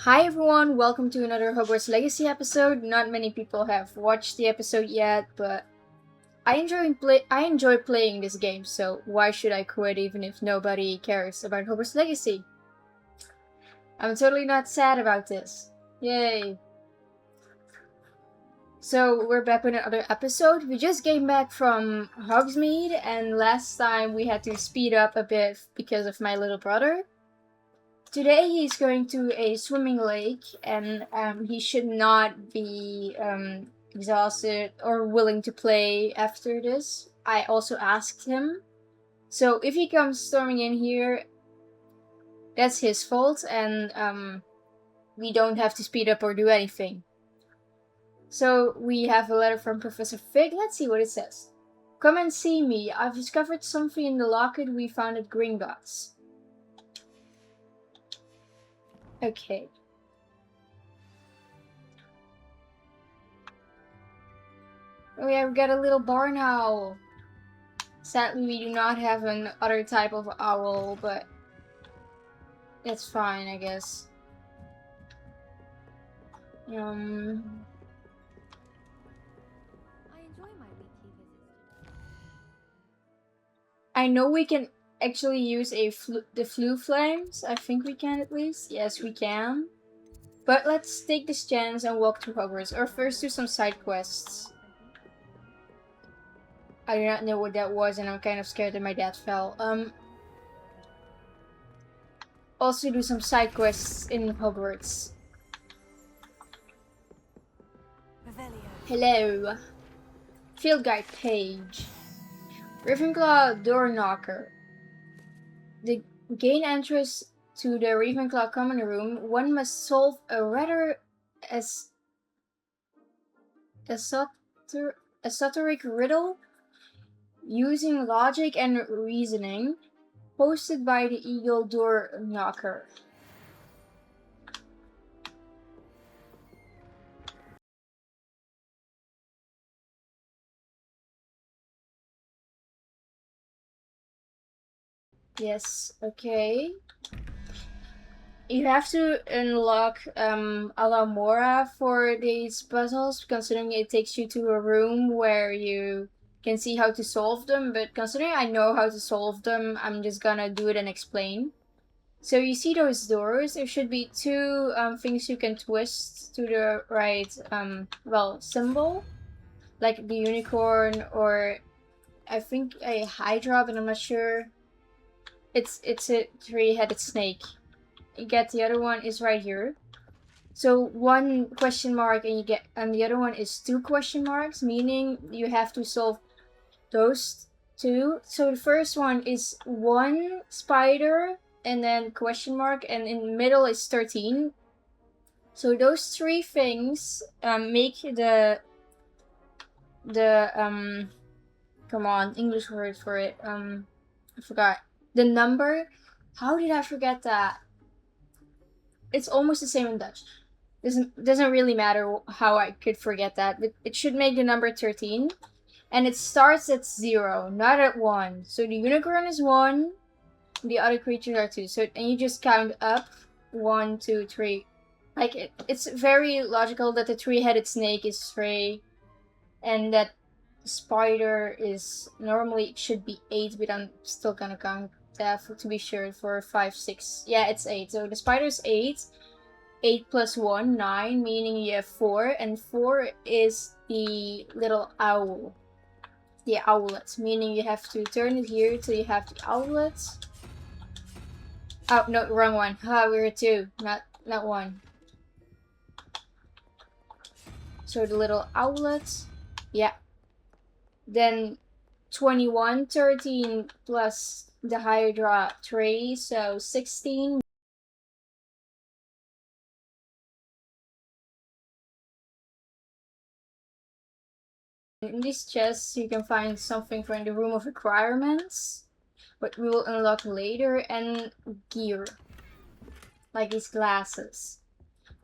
Hi everyone, welcome to another Hogwarts Legacy episode. Not many people have watched the episode yet, but I enjoy playing this game, so why should I quit even if nobody cares about Hogwarts Legacy? I'm totally not sad about this. Yay. So we're back with another episode. We just came back from Hogsmeade, and last time we had to speed up a bit because of my little brother. Today he's going to a swimming lake, and he should not be exhausted or willing to play after this. I also asked him. So if he comes storming in here, that's his fault, and we don't have to speed up or do anything. So we have a letter from Professor Fig. Let's see what it says. Come and see me. I've discovered something in the locket we found at Gringotts. Okay. Oh yeah, we got a little barn owl. Sadly, we do not have an other type of owl, but it's fine, I guess. I enjoy my weekly visits. I know we can actually use the flu flames. I think we can at least. Yes, we can. But let's take this chance and walk to Hogwarts, or first do some side quests. I do not know what that was, and I'm kind of scared that my dad fell. Also do some side quests in Hogwarts. Hello. Field guide page. Ravenclaw door knocker. To gain entrance to the Ravenclaw common room, one must solve a rather esoteric riddle using logic and reasoning, posted by the Eagle Door Knocker. Yes, okay. You have to unlock Alamora for these puzzles, considering it takes you to a room where you can see how to solve them, but considering I know how to solve them, I'm just gonna do it and explain. So you see those doors, there should be two things you can twist to the right, symbol, like the unicorn or I think a Hydra, but I'm not sure. It's a three-headed snake. You get the other one is right here. So one question mark and the other one is two question marks, meaning you have to solve those two. So the first one is one spider and then question mark, and in the middle is 13. So those three things make the come on, English word for it. I forgot. The number. How did I forget that? It's almost the same in Dutch. Doesn't really matter how I could forget that, but it should make the number 13. And it starts at 0, not at 1. So the unicorn is 1, the other creatures are 2. So and you just count up 1, 2, 3. Like it's very logical that the three-headed snake is 3, and that spider is normally it should be 8, but I'm still gonna count that to be sure for 5, 6. Yeah, it's 8. So the spider's 8. 8 plus 1, 9, meaning you have 4, and 4 is the little owl. The owlet, meaning you have to turn it here till you have the owlet. Oh, no, wrong one. We're 2, not 1. So the little owlet, yeah. Then 21, 13 plus the Hydra 3, so 16. In this chest, you can find something from the Room of Requirements, but we will unlock later, and gear, like these glasses.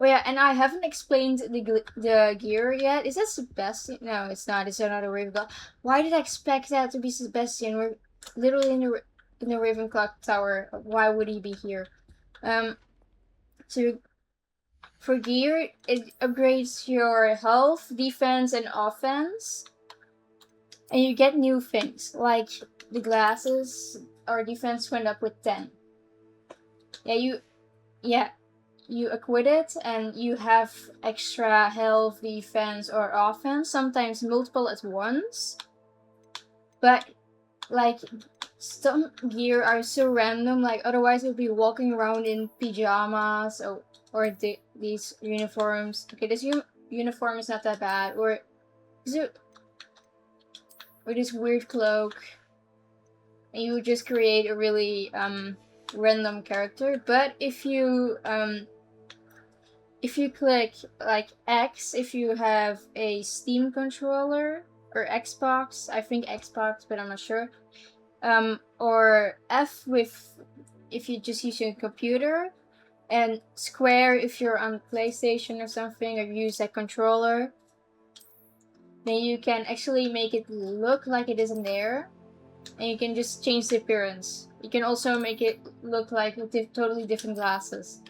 Oh yeah, and I haven't explained the gear yet. Is that Sebastian? No, it's not. It's another Ravenclaw. Why did I expect that to be Sebastian? We're literally in the Ravenclaw tower. Why would he be here? So for gear, it upgrades your health, defense, and offense. And you get new things, like the glasses, our defense went up with 10. You equip it and you have extra health, defense, or offense, sometimes multiple at once. But like some gear are so random, like otherwise we'll be walking around in pajamas or these uniforms. Okay, this uniform is not that bad. Or is it, or this weird cloak, and you just create a really random character. But if you click like X, if you have a Steam controller or Xbox, I think Xbox, but I'm not sure. Or F if you just use your computer, and square if you're on PlayStation or something, or use a controller. Then you can actually make it look like it isn't there, and you can just change the appearance. You can also make it look like totally different glasses.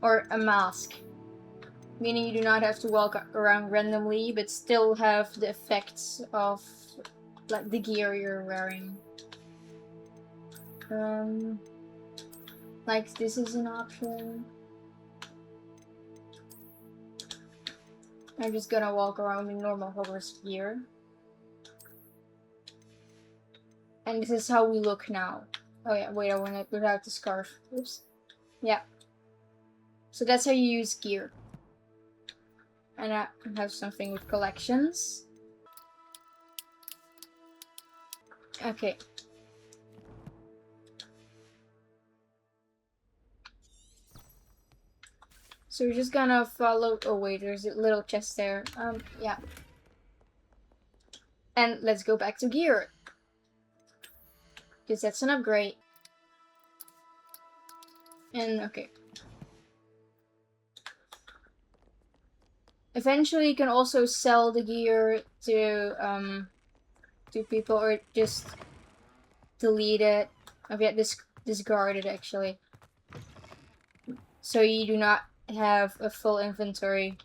Or a mask. Meaning you do not have to walk around randomly, but still have the effects of like the gear you're wearing. Like this is an option. I'm just gonna walk around in normal Hogwarts gear. And this is how we look now. Oh yeah, wait, I want it without the scarf. Oops. Yeah. So that's how you use gear. And I have something with collections. Okay. So we're just gonna follow. Oh wait, there's a little chest there. Yeah. And let's go back to gear. Because that's an upgrade. And okay. Eventually you can also sell the gear to people, or just delete it. Oh yeah, discard it actually. So you do not have a full inventory.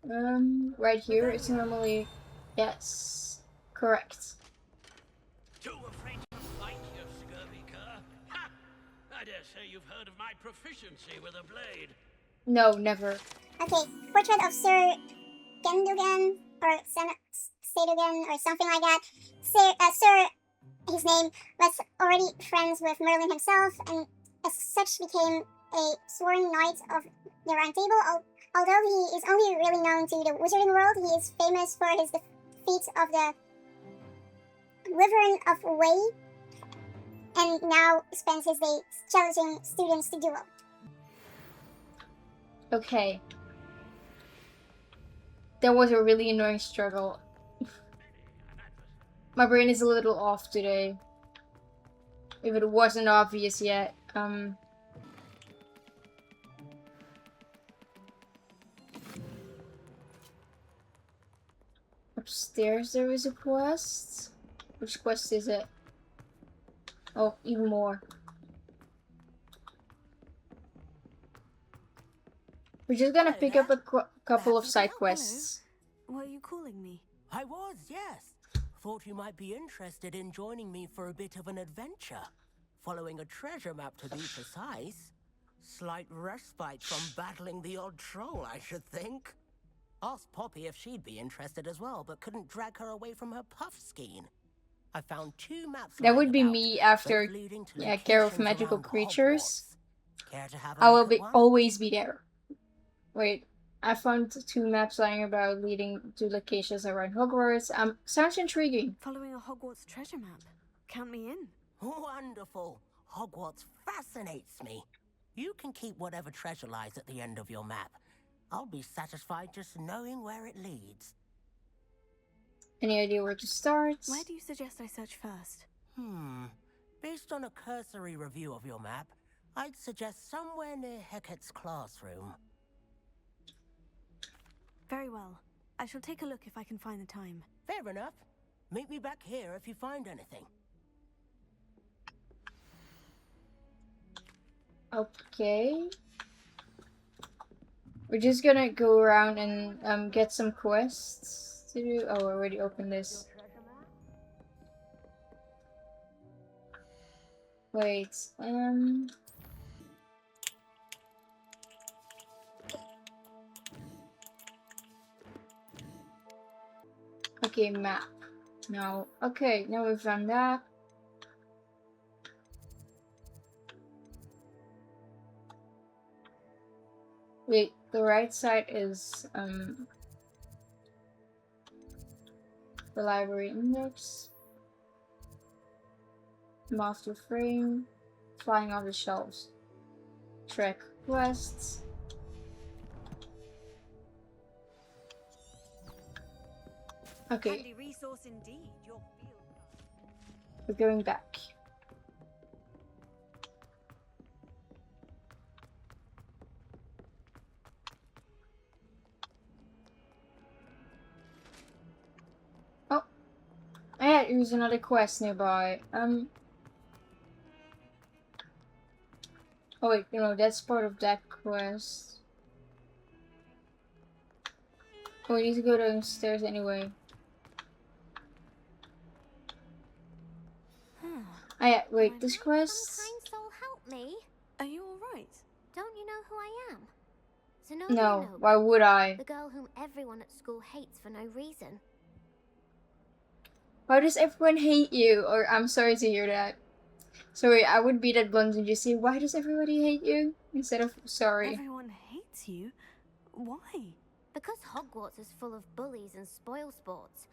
Right here it's normally, yes, correct. Too afraid to fight, you scurvy cur? Ha! I dare say you've heard of my proficiency with a blade. No, never. Okay, portrait of Sir Gendugan or Sadugan or something like that. Sir, his name, was already friends with Merlin himself, and as such became a sworn knight of the Round Table. Although he is only really known to the wizarding world, he is famous for his defeat of the Wyvern of Way, and now spends his days challenging students to duel. Okay. That was a really annoying struggle. My brain is a little off today. If it wasn't obvious yet. Upstairs there is a quest. Which quest is it? Oh, even more. We're just gonna pick up a couple of side quests. Were you calling me? I was, yes. Thought you might be interested in joining me for a bit of an adventure. Following a treasure map, to be precise. Slight respite from battling the odd troll, I should think. Asked Poppy if she'd be interested as well, but couldn't drag her away from her puff skein. I found 2 maps. That would be me after Care of Magical Creatures. I will always be there. Wait, I found 2 maps lying about leading to locations around Hogwarts. Sounds intriguing. Following a Hogwarts treasure map. Count me in. Wonderful. Hogwarts fascinates me. You can keep whatever treasure lies at the end of your map. I'll be satisfied just knowing where it leads. Any idea where to start? Where do you suggest I search first? Based on a cursory review of your map, I'd suggest somewhere near Hecat's classroom. Very well. I shall take a look if I can find the time. Fair enough. Meet me back here if you find anything. Okay. We're just gonna go around and get some quests to do. Oh, I already opened this. Wait, okay, map. No. Okay, now we've done that. Wait, the right side is the library index. Moth to frame. Flying off the shelves. Track quests. Okay, Handy resource indeed. Your field. we're going back. Oh, yeah, here's another quest nearby. Oh wait, no, that's part of that quest. Oh, we need to go downstairs anyway. Oh yeah, wait, this quest. Some kind soul help me. Are you all right? Don't you know who I am? Zenobia No, Noble, why would I? the girl whom everyone at school hates for no reason. Why does everyone hate you? Or I'm sorry to hear that. Sorry, I would be that blunt and just say, why does everybody hate you? Instead of sorry. Everyone hates you? Why? Because Hogwarts is full of bullies and spoil sports.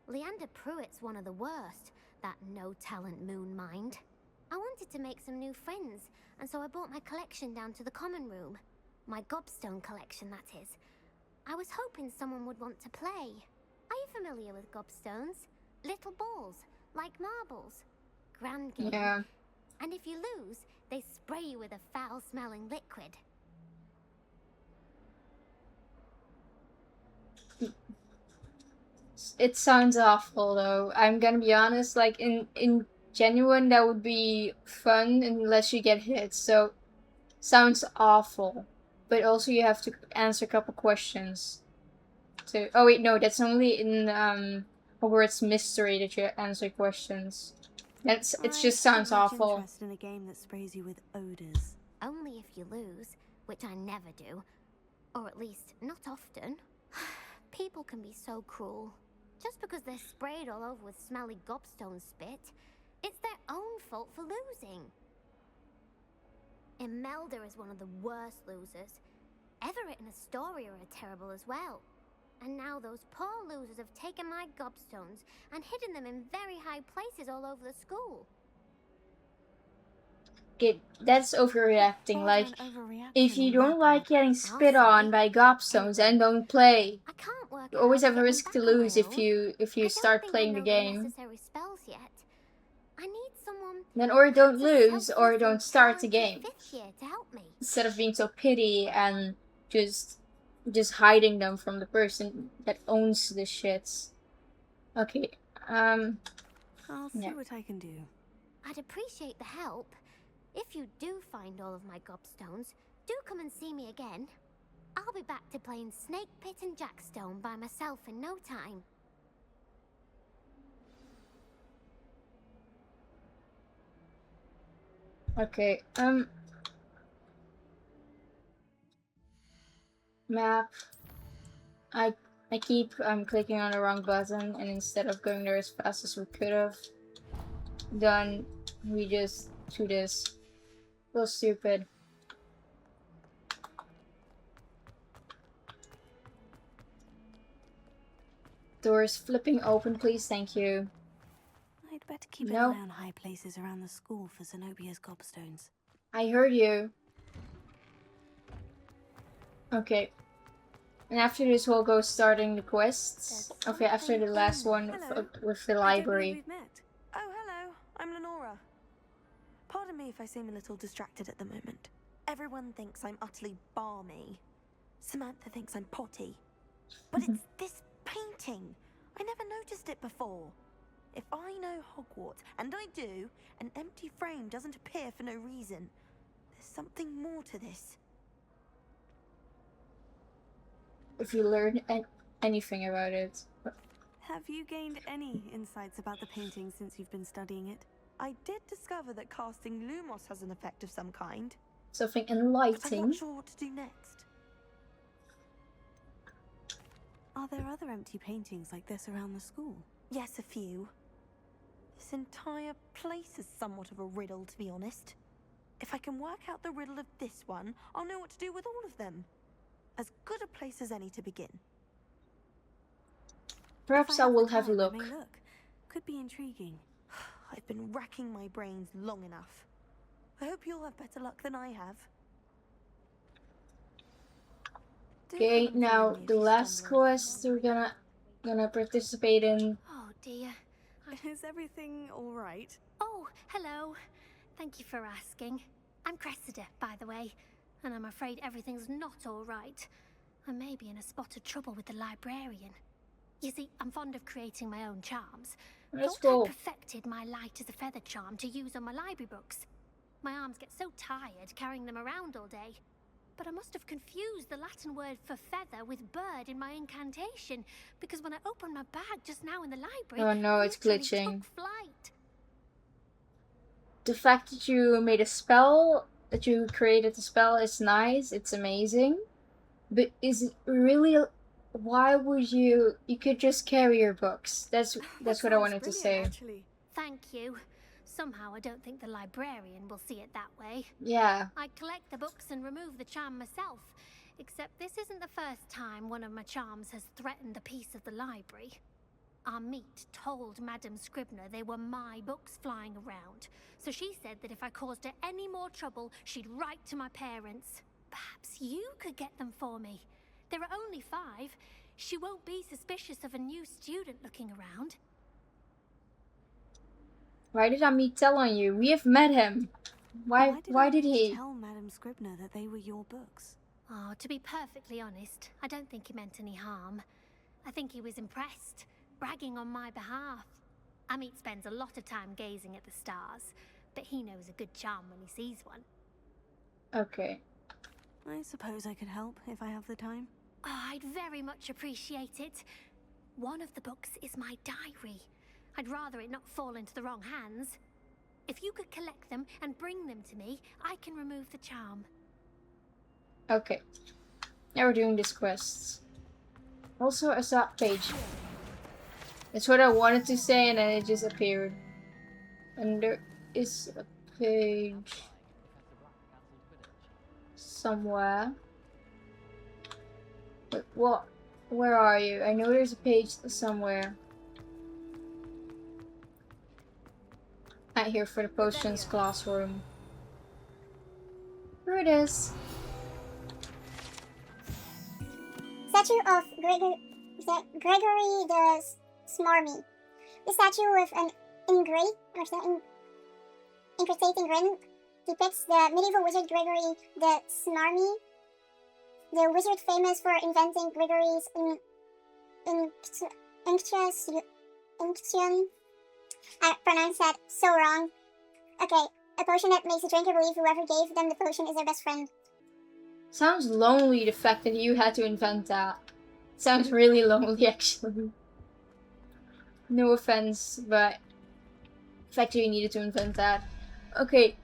Leander Pruitt's one of the worst, that no-talent moon mind. I wanted to make some new friends, and so I brought my collection down to the common room. My gobstone collection, that is. I was hoping someone would want to play. Are you familiar with gobstones? Little balls, like marbles. Grand game. Yeah. And if you lose, they spray you with a foul-smelling liquid. It sounds awful though. I'm gonna be honest, like in genuine that would be fun unless you get hit. So sounds awful. But also you have to answer a couple questions. So oh wait, no, that's only in Hogwarts Mystery that you answer questions. It just sounds awful. Interested in a game that sprays you with odors. Only if you lose, which I never do. Or at least, not often. People can be so cruel. Just because they're sprayed all over with smelly gobstone spit, it's their own fault for losing. Imelda is one of the worst losers. Everett and Astoria are terrible as well. And now those poor losers have taken my gobstones and hidden them in very high places all over the school. Okay, that's overreacting. More Like, than overreaction if you on don't that like one. getting spit on by gobstones, then don't play. I can't work You out always how have a get them risk to back on my lose if own. you I start don't playing think the I know game. necessary spells yet. I need someone Then or don't to lose help or me don't from start the talented game. Fifth year to help me. Instead of being so pity and just hiding them from the person that owns the shits. Okay. I'll see Yeah. what I can do. I'd appreciate the help. If you do find all of my gobstones, do come and see me again. I'll be back to playing Snake Pit and Jackstone by myself in no time. Okay. Map. I keep clicking on the wrong button, and instead of going there as fast as we could have done, we just do this. So stupid. Doors flipping open, please. Thank you. I'd better keep No. an eye on high places around the school for Zenobia's gobstones. I heard you. Okay. And after this, we'll go starting the quests. Okay, after the last one Hello. with the I don't believe library. we've met. Oh, hello. I'm Lenora. Pardon me if I seem a little distracted at the moment. Everyone thinks I'm utterly balmy. Samantha thinks I'm potty. But it's this painting. I never noticed it before. If I know Hogwarts, and I do, an empty frame doesn't appear for no reason. There's something more to this. If you learn anything about it. Have you gained any insights about the painting since you've been studying it? I did discover that casting lumos has an effect of some kind, Something but I'm enlightening. not sure what to do next. Are there other empty paintings like this around the school? Yes, a few. This entire place is somewhat of a riddle, to be honest. If I can work out the riddle of this one, I'll know what to do with all of them. As good a place as any to begin. Perhaps I will have a look. Could be intriguing. I've been racking my brains long enough. I hope you'll have better luck than I have. Okay, now the last quest we're gonna participate in. Oh dear. Is everything all right? Oh, hello. Thank you for asking. I'm Cressida, by the way, and I'm afraid everything's not all right. I may be in a spot of trouble with the librarian. You see, I'm fond of creating my own charms. Let's Thought go. I perfected my light as a feather charm to use on my library books. My arms get so tired carrying them around all day. But I must have confused the Latin word for feather with bird in my incantation, because when I opened my bag just now in the library, Oh no, it it's literally glitching. took flight. The fact that you made a spell, that you created a spell is nice, it's amazing. But is it really, why would you could just carry your books. That's what I wanted to say. Actually. Thank you. Somehow I don't think the librarian will see it that way. Yeah. I collect the books and remove the charm myself, except this isn't the first time one of my charms has threatened the peace of the library. Our meet told Madame Scribner they were my books flying around, so she said that if I caused her any more trouble, she'd write to my parents. Perhaps you could get them for me. There are only 5. She won't be suspicious of a new student looking around. Why did Amit tell on you? We have met him. Why did he? Tell Madame Scribner that they were your books? Oh, to be perfectly honest, I don't think he meant any harm. I think he was impressed, bragging on my behalf. Amit spends a lot of time gazing at the stars, but he knows a good charm when he sees one. Okay. I suppose I could help if I have the time. Oh, I'd very much appreciate it. One of the books is my diary. I'd rather it not fall into the wrong hands. If you could collect them and bring them to me, I can remove the charm. Okay. Now we're doing these quests. Also a sub page. That's what I wanted to say and then it just appeared. And there is a page somewhere. Wait, what? Where are you? I know there's a page somewhere. Out here for the potions classroom. Here it is. Statue of Gregory the Smarmy. The statue with an incrustating grin depicts the medieval wizard Gregory the Smarmy, the wizard famous for inventing Gregory's unction. I pronounced that so wrong. Okay, a potion that makes the drinker believe whoever gave them the potion is their best friend. Sounds lonely, the fact that you had to invent that. Sounds really lonely, actually. No offense, but the fact that you needed to invent that. Okay,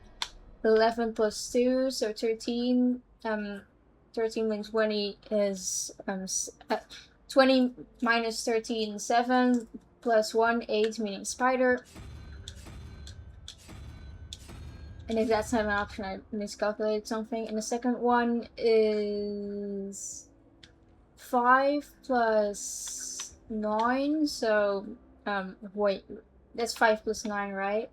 11 plus 2, so 13. 13 minus 20 is 20 minus 13, 7. Plus 1, 8, meaning spider. And if that's not an option, I miscalculated something. And the second one is 5 plus 9. So, wait, that's 5 plus 9, right?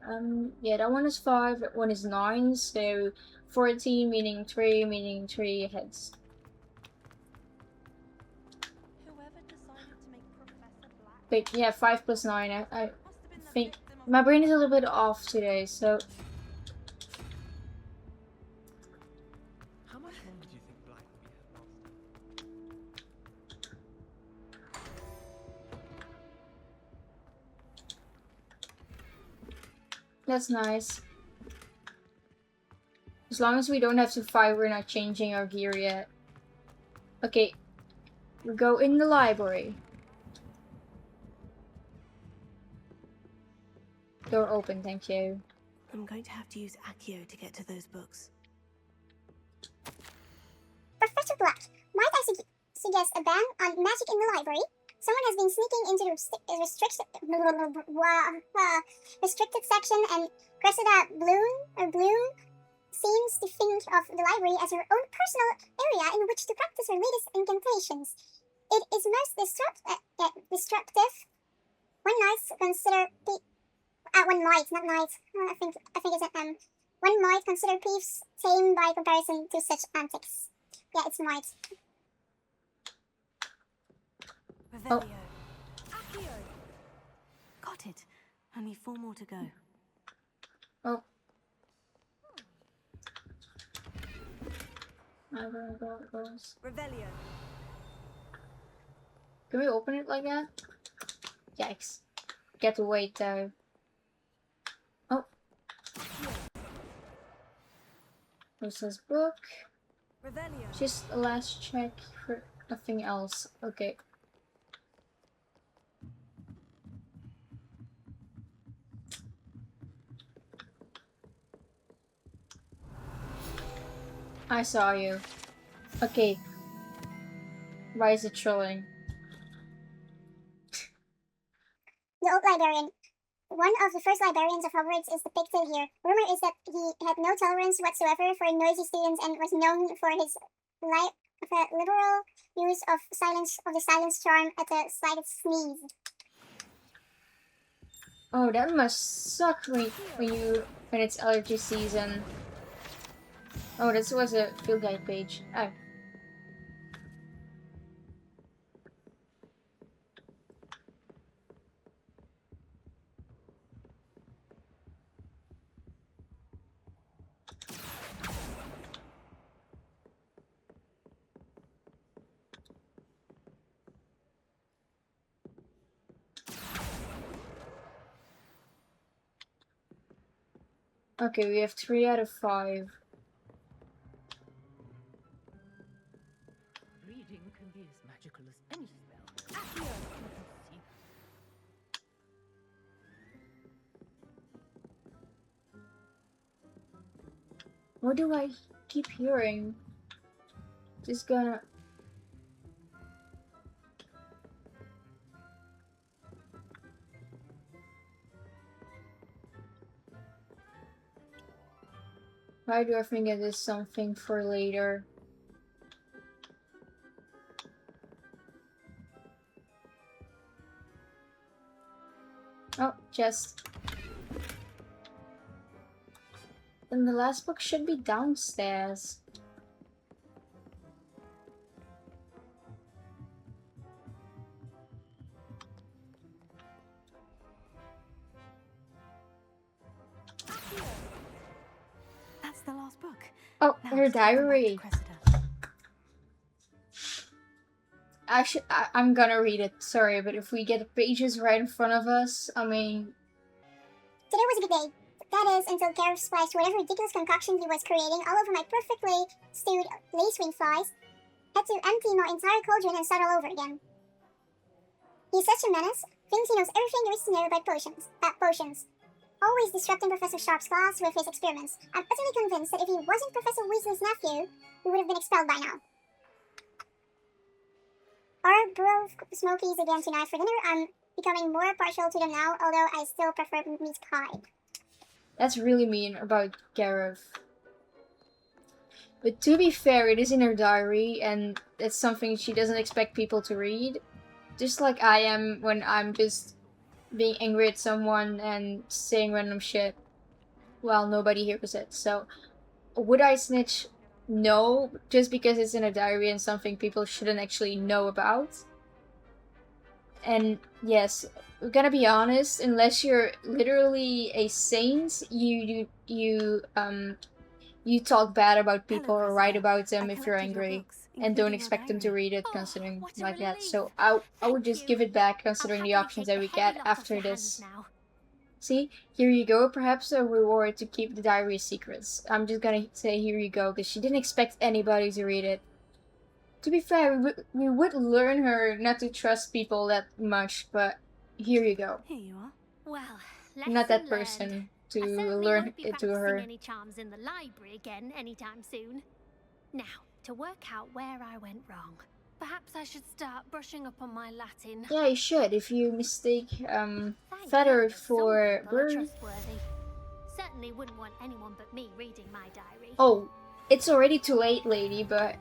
Yeah, that one is 5, that one is 9. So 14, meaning 3 heads. Wait, yeah, 5 plus 9. I think my brain is a little bit off today, so. How much longer do you think Black will be headmaster? That's nice. As long as we don't have to fight, we're not changing our gear yet. Okay. We go in the library. Door open, thank you. I'm going to have to use Accio to get to those books. Professor Black, might I suggest a ban on magic in the library? Someone has been sneaking into the restricted section, and Cressida Bloom seems to think of the library as her own personal area in which to practice her latest incantations. It is most destructive. One might consider one might, not might. I think it's an M. One might consider Peeves tame by comparison to such antics. Yeah, it's might. Revelio. Accio. Got it. Only 4 more to go. Oh. I don't know how it goes. Revelio. Can we open it like that? Yikes. Get to wait though. Oh. What's this book? Revelio. Just a last check for nothing else. Okay. I saw you. Okay. Why is it showing? The old librarian. One of the first librarians of Hogwarts is depicted here. Rumor is that he had no tolerance whatsoever for noisy students and was known for his liberal use of the silence charm at the slightest sneeze. Oh, that must suck when it's allergy season. Oh, this was a field guide page. Oh. Okay, we have 3 out of 5. Reading can be as magical as any spell. What do I keep hearing? Just gonna... Why do I think it is something for later? Oh, chest. Then the last book should be downstairs. That's the last book. Oh, Now her it's time to go back to diary. Cressida. I'm gonna read it, sorry, but if we get the pages right in front of us, I mean... Today was a good day. That is, until Gareth splashed whatever ridiculous concoction he was creating all over my perfectly stewed lacewing flies. Had to empty my entire cauldron and start all over again. He's such a menace. Thinks he knows everything there is to know about potions. Always disrupting Professor Sharp's class with his experiments. I'm utterly convinced that if he wasn't Professor Weasley's nephew, he would have been expelled by now. Our brew smokies again tonight for dinner. I'm becoming more partial to them now, although I still prefer meat pie. That's really mean about Gareth. But to be fair, it is in her diary, and it's something she doesn't expect people to read. Just like I am when I'm just being angry at someone and saying random shit while nobody hears it. So, would I snitch? No, just because it's in a diary and something people shouldn't actually know about. And yes, we're gonna be honest, unless you're literally a saint, you talk bad about people or write about them if you're angry, and don't expect them to read it considering like that. So I would just give it back considering the options that we get after this See, here you go. Perhaps a reward to keep the diary secrets. I'm just gonna say here you go because she didn't expect anybody to read it. To be fair, we would learn her not to trust people that much, but here you go. Here you are. Well, I'm not that lesson person learned. to I certainly learn won't be it to practicing her. any charms in the library again anytime soon. Now, to work out where I went wrong. Perhaps I should start brushing up on my Latin. Yeah, you should. If you mistake Thank feather goodness for some people are bird. trustworthy. Certainly wouldn't want anyone but me reading my diary. Oh, it's already too late, lady, but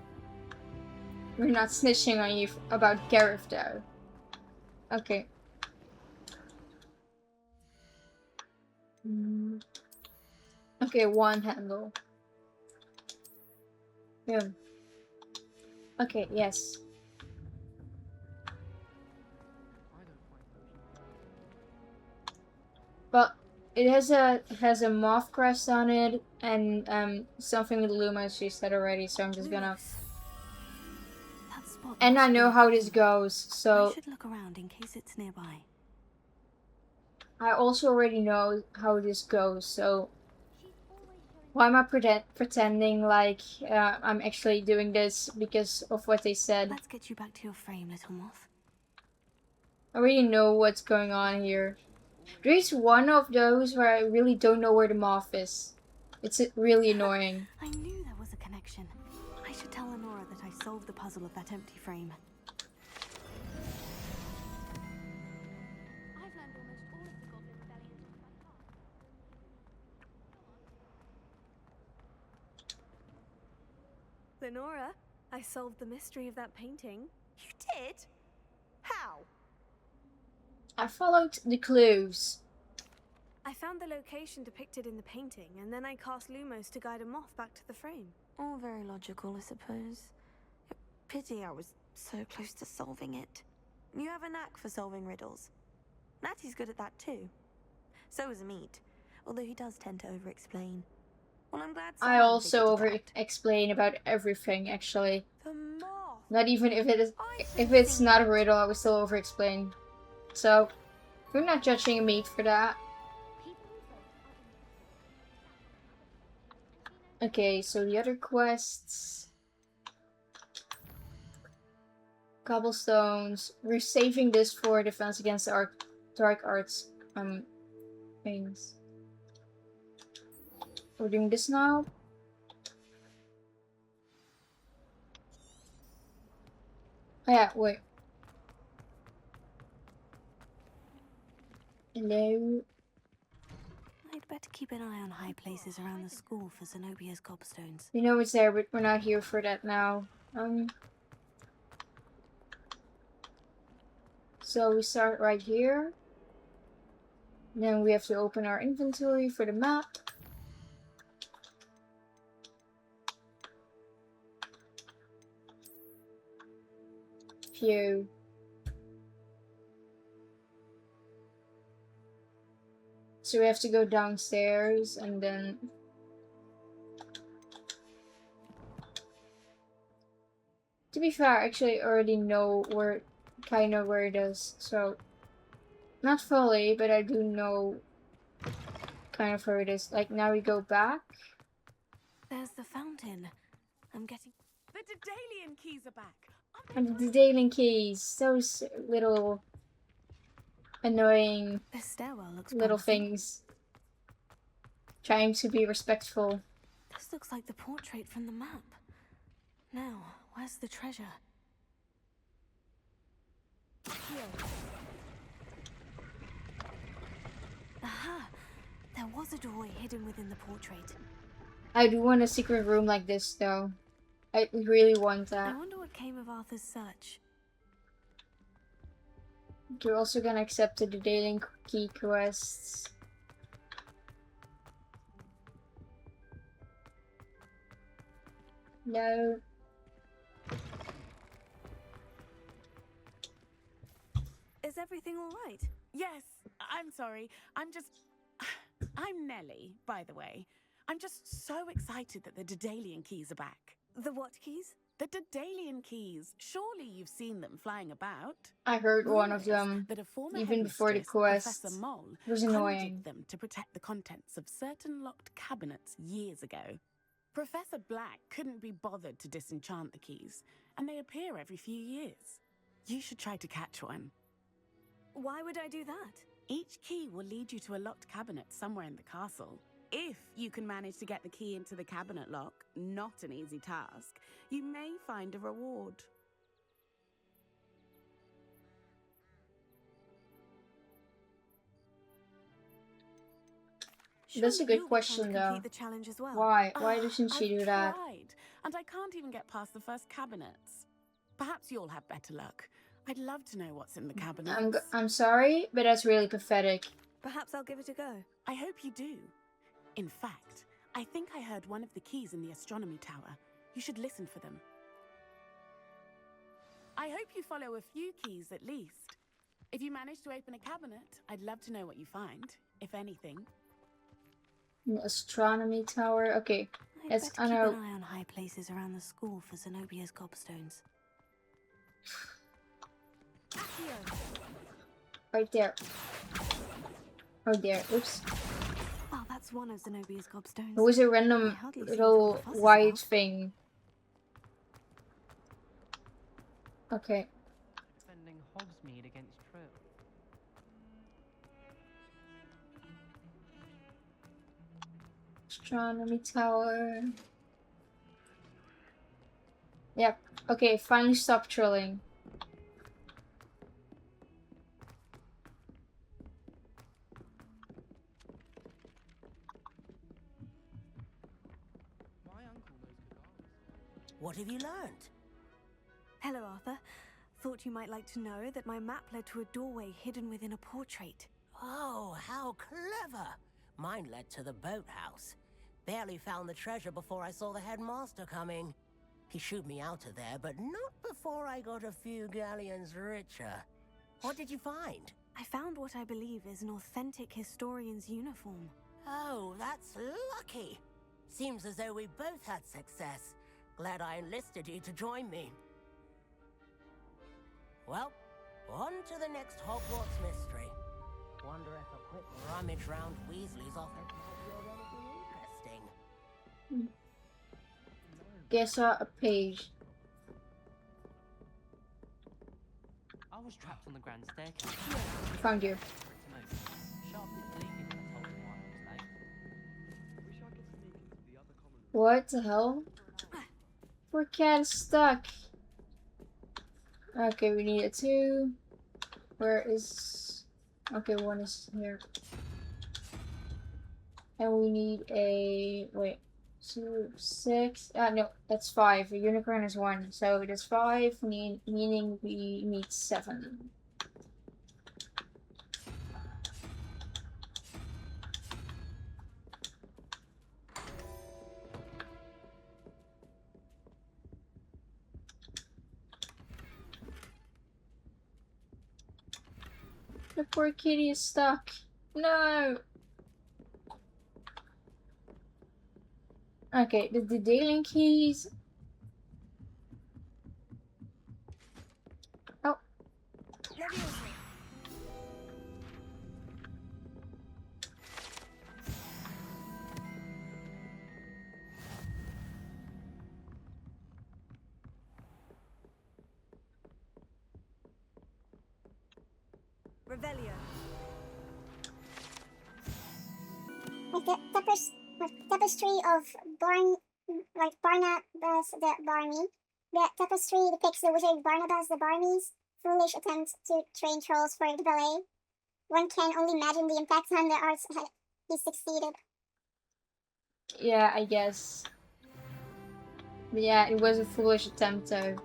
we're not snitching on you about Gareth, though. Okay. Okay, one handle. Yeah. Okay, yes. But it has a moth crest on it and something with Luma, she said already, so I'm just gonna. That spot And I must be know the how this frame. goes, I so should look around in case it's nearby. I also already know how this goes, so why am I pretending like I'm actually doing this because of what they said? Let's get you back to your frame, little moth. I already know what's going on here. There's one of those where I really don't know where the moth is. It's really annoying. I knew there was a connection. I should tell Lenora that I solved the puzzle of that empty frame. I've learned almost all of the Goblin Rebellion by heart. Lenora, I solved the mystery of that painting. You did? How? I followed the clues. I found the location depicted in the painting, and then I cast Lumos to guide a moth back to the frame. All very logical, I suppose. Pity I was so close to solving it. You have a knack for solving riddles. Natty's good at that too. So is Meat, although he does tend to over-explain. Well, I'm glad I someone also figured it over out. explain about everything actually. The moth! Not even if it is I if should it's see not a it. riddle, I will still over explain. So we're not judging Meat for that. Okay, so the other quests. Cobblestones. We're saving this for defense against the dark arts things. We're doing this now. Oh, yeah, wait. Hello. I'd better keep an eye on high places around the school for Zenobia's gobstones. We know it's there, but we're not here for that now. So we start right here. Then we have to open our inventory for the map. Phew. So we have to go downstairs and then... To be fair, I actually already know where, kind of where it is, so... Not fully, but I do know kind of where it is. Like, now we go back. There's the fountain. I'm getting... The Daedalian keys are back. And the Daedalian keys, those little annoying This stairwell looks little promising. things. Trying to be respectful. This looks like the portrait from the map. Now, where's the treasure? Here. Aha! There was a doorway hidden within the portrait. I do want a secret room like this though. I really want I that. wonder what came of Arthur's search. You're also gonna accept the Daedalian key quests. No. Is everything all right? Yes, I'm sorry. I'm Nellie, by the way. I'm just so excited that the Daedalian keys are back. The what keys? The Daedalian keys. Surely you've seen them flying about. I heard one of Rumours them that a former even before the headmistress, quest. Professor Mole, It was conjured annoying. them to protect the contents of certain locked cabinets years ago. Professor Black couldn't be bothered to disenchant the keys, and they appear every few years. You should try to catch one. Why would I do that? Each key will lead you to a locked cabinet somewhere in the castle. If you can manage to get the key into the cabinet lock, not an easy task, you may find a reward. That's a Surely good you'll be trying question, to though. complete the challenge as well. Why? Why doesn't she I've do that? tried, and I can't even get past the first cabinets. Perhaps you'll have better luck. I'd love to know what's in the cabinets. I'm sorry, but that's really pathetic. Perhaps I'll give it a go. I hope you do. In fact, I think I heard one of the keys in the astronomy tower. You should listen for them. I hope you follow a few keys at least. If you manage to open a cabinet, I'd love to know what you find, if anything. An astronomy tower. Okay, I'd Yes, better I keep know. an eye on high places around the school for Zenobia's gobstones. Accio! right there. Oh, there. Oops. Oh, that's one of Zenobia's gobstones. It was a I random hardly see little what the fuss is white about. thing. Okay. Defending Hogsmeade against Trill. Astronomy tower. Yep. Okay, finally stop trolling. My uncle knows Kagari. What have you learned? Hello, Arthur. Thought you might like to know that my map led to a doorway hidden within a portrait. Oh, how clever! Mine led to the boathouse. Barely found the treasure before I saw the headmaster coming. He shooed me out of there, but not before I got a few galleons richer. What did you find? I found what I believe is an authentic historian's uniform. Oh, that's lucky. Seems as though we both had success. Glad I enlisted you to join me. Well, on to the next Hogwarts mystery. Wonder if a quick rummage round Weasley's office might yield anything interesting. Guess a page. I was trapped on the grand staircase. Found you. Sharp bleeding when I told him why I was late. Wish I could sneak into the other common room. What the hell? Poor cat is stuck. Okay, we need a 2. Where is... Okay, 1 is here. And we need a... Wait. 2, 6... no, that's 5. A unicorn is 1. So that's 5, meaning we need 7. The poor kitty is stuck. No! Okay, the Daedalian keys. Oh. Revelio. Like the tapestry of Barnabas the Barney. The tapestry depicts the wizard Barnabas the Barney's foolish attempt to train trolls for the ballet. One can only imagine the impact on the arts had he succeeded. Yeah, I guess. But yeah, it was a foolish attempt though.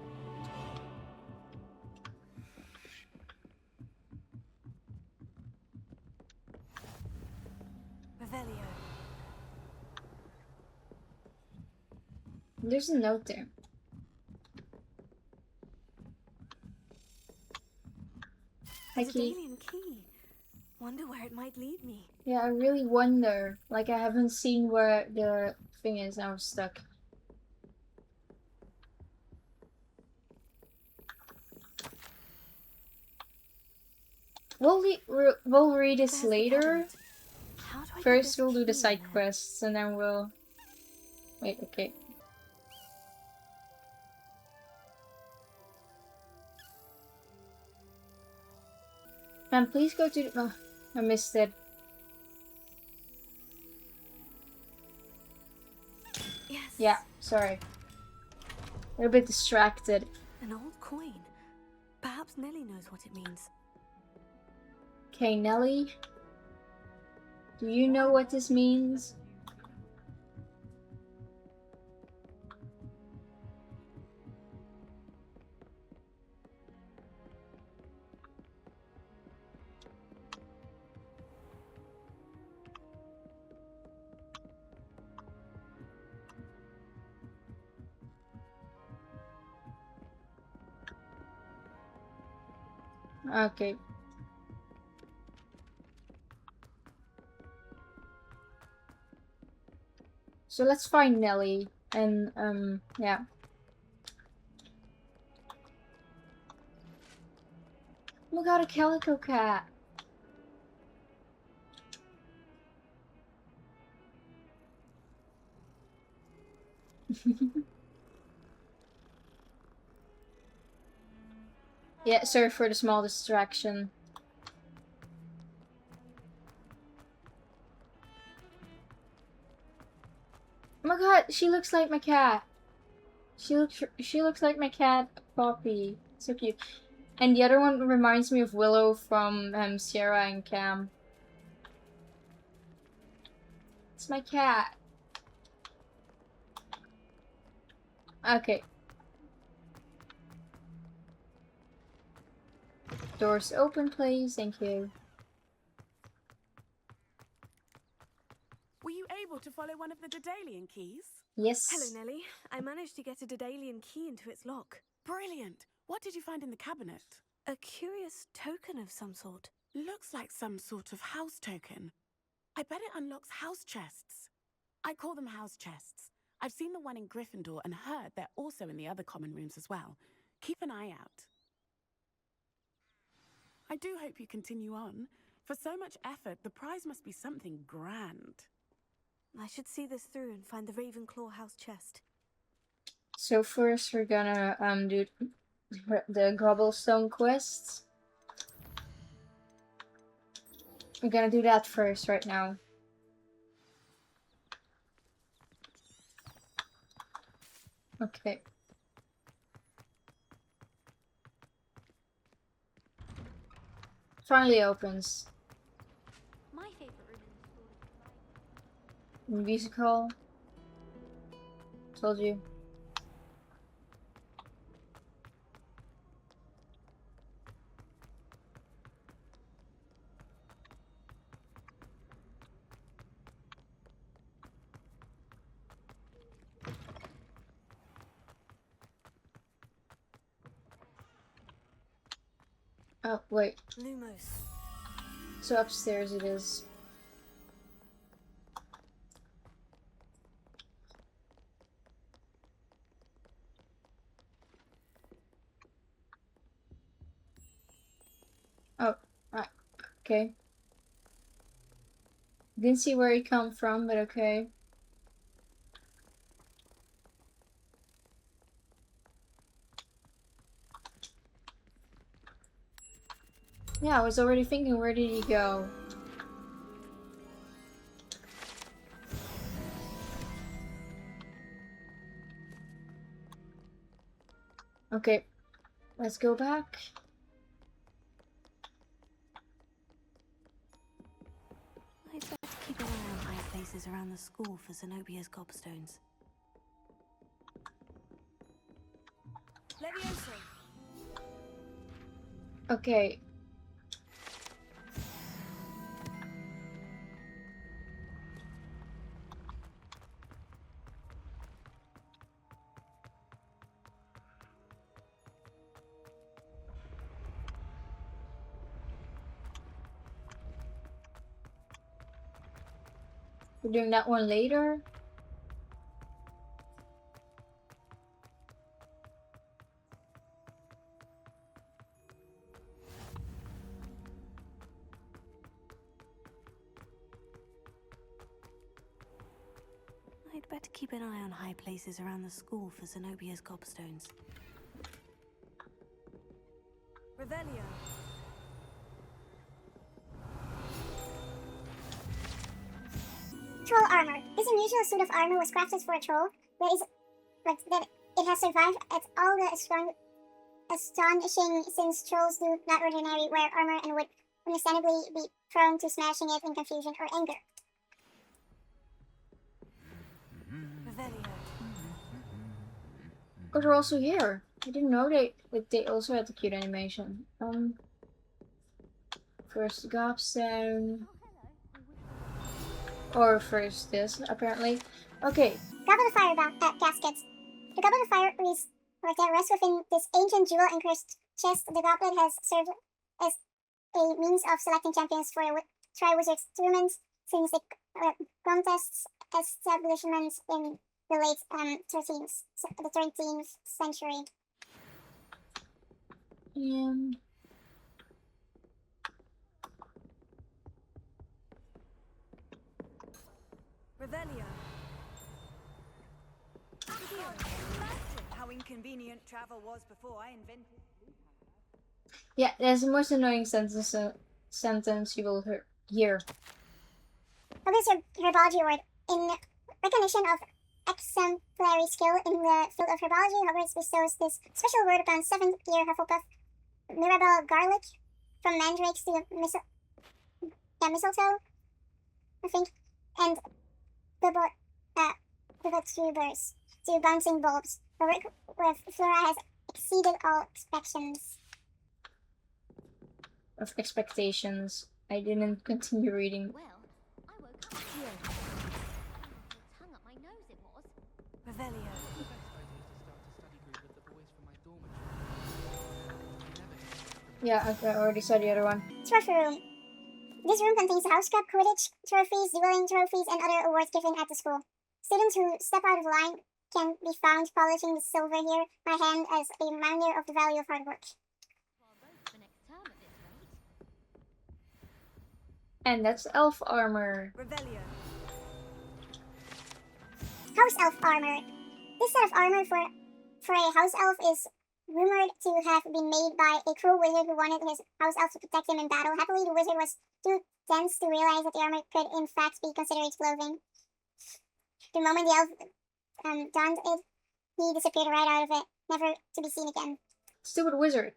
Revelio. There's a note there. Hi, It's a Key. Daedalian key. Wonder where it might lead me. Yeah, I really wonder. Like, I haven't seen where the thing is. I was stuck. we'll read this There's the later. cabinet. How do I get First, this we'll do the key side in there? quests, and then we'll. Wait. Okay. Man, please go to. Oh, I missed it. Yes. Yeah, sorry. A little bit distracted. An old coin. Perhaps Nellie knows what it means. Okay, Nelly. Do you know what this means? Okay. So let's find Nelly and yeah. Oh my god, a calico cat. Yeah, sorry for the small distraction. Oh my god, she looks like my cat. She looks like my cat, Poppy. So cute. And the other one reminds me of Willow from Sierra and Cam. It's my cat. Okay. Doors open, please. Thank you. Were you able to follow one of the Daedalian keys? Yes. Hello, Nellie. I managed to get a Daedalian key into its lock. Brilliant. What did you find in the cabinet? A curious token of some sort. Looks like some sort of house token. I bet it unlocks house chests. I call them house chests. I've seen the one in Gryffindor and heard they're also in the other common rooms as well. Keep an eye out. I do hope you continue on. For so much effort, the prize must be something grand. I should see this through and find the Ravenclaw house chest. So first we're gonna do the gobstone quests. We're gonna do that first right now. Okay. Finally opens. My favorite room in the school. Musical. Told you. Oh, wait. Lumos. So upstairs it is. Oh, right. Okay. Didn't see where he come from, but okay. Yeah, I was already thinking, where did he go? Okay, let's go back. I'd better keep an eye on high places around the school for Zenobia's gobstones. Leviosa! Okay. We're doing that one later. I'd better keep an eye on high places around the school for Zenobia's gobstones. Revelio. Troll armor. This unusual suit of armor was crafted for a troll, but that it has survived at all the astonishing since trolls do not ordinarily wear armor and would understandably be prone to smashing it in confusion or anger. Revelio. Oh, they're also here. I didn't know they also had the cute animation. First gobstone. Or first this, apparently. Okay. Goblet of Fire caskets. The Goblet of Fire rests within this ancient jewel encrusted chest. The goblet has served as a means of selecting champions for the Tri-Wizards tournament since the contest's establishment in the late 13th century. Revelio. How inconvenient travel was before I invented. Yeah, that's the most annoying sentence you will hear. Hogwarts Herbology Award. In recognition of exemplary skill in the field of herbology, Hogwarts bestows this special award upon 7th-year Hufflepuff Mirabelle Garlic, from mandrakes to mistletoe, I think, and tubers to bouncing bulbs. The work with Flora has exceeded all expectations. I didn't continue reading. Well, I woke up here. Tongue up my nose it was. Revelio. The best idea is to start a study group with the boys from my dormitory. Yeah, I already saw the other one. Trophy room. This room contains house cup, Quidditch trophies, dueling trophies, and other awards given at the school. Students who step out of line can be found polishing the silver here by hand as a reminder of the value of hard work. For next term at this rate. And that's elf armor. Revelio. House elf armor. This set of armor for a house elf is rumored to have been made by a cruel wizard who wanted his house elf to protect him in battle. Happily, the wizard was too dense to realize that the armor could in fact be considered clothing. The moment the elf donned it, he disappeared right out of it, never to be seen again. Stupid wizard.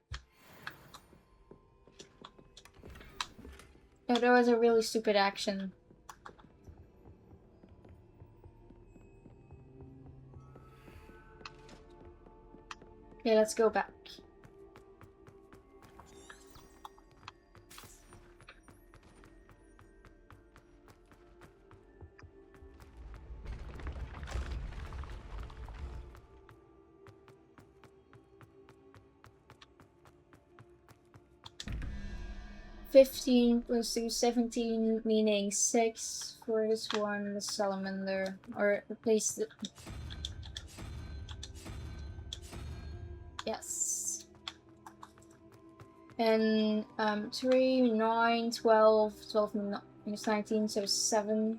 No, that was a really stupid action. Okay, let's go back. $15 + 2, 17, meaning 6 for this one, the salamander, or replace the... Yes. And 3, 9, 12, 12 minus 19, so 7.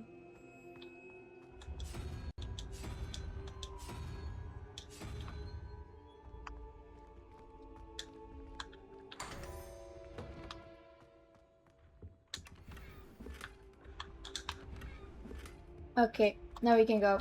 Okay, now we can go.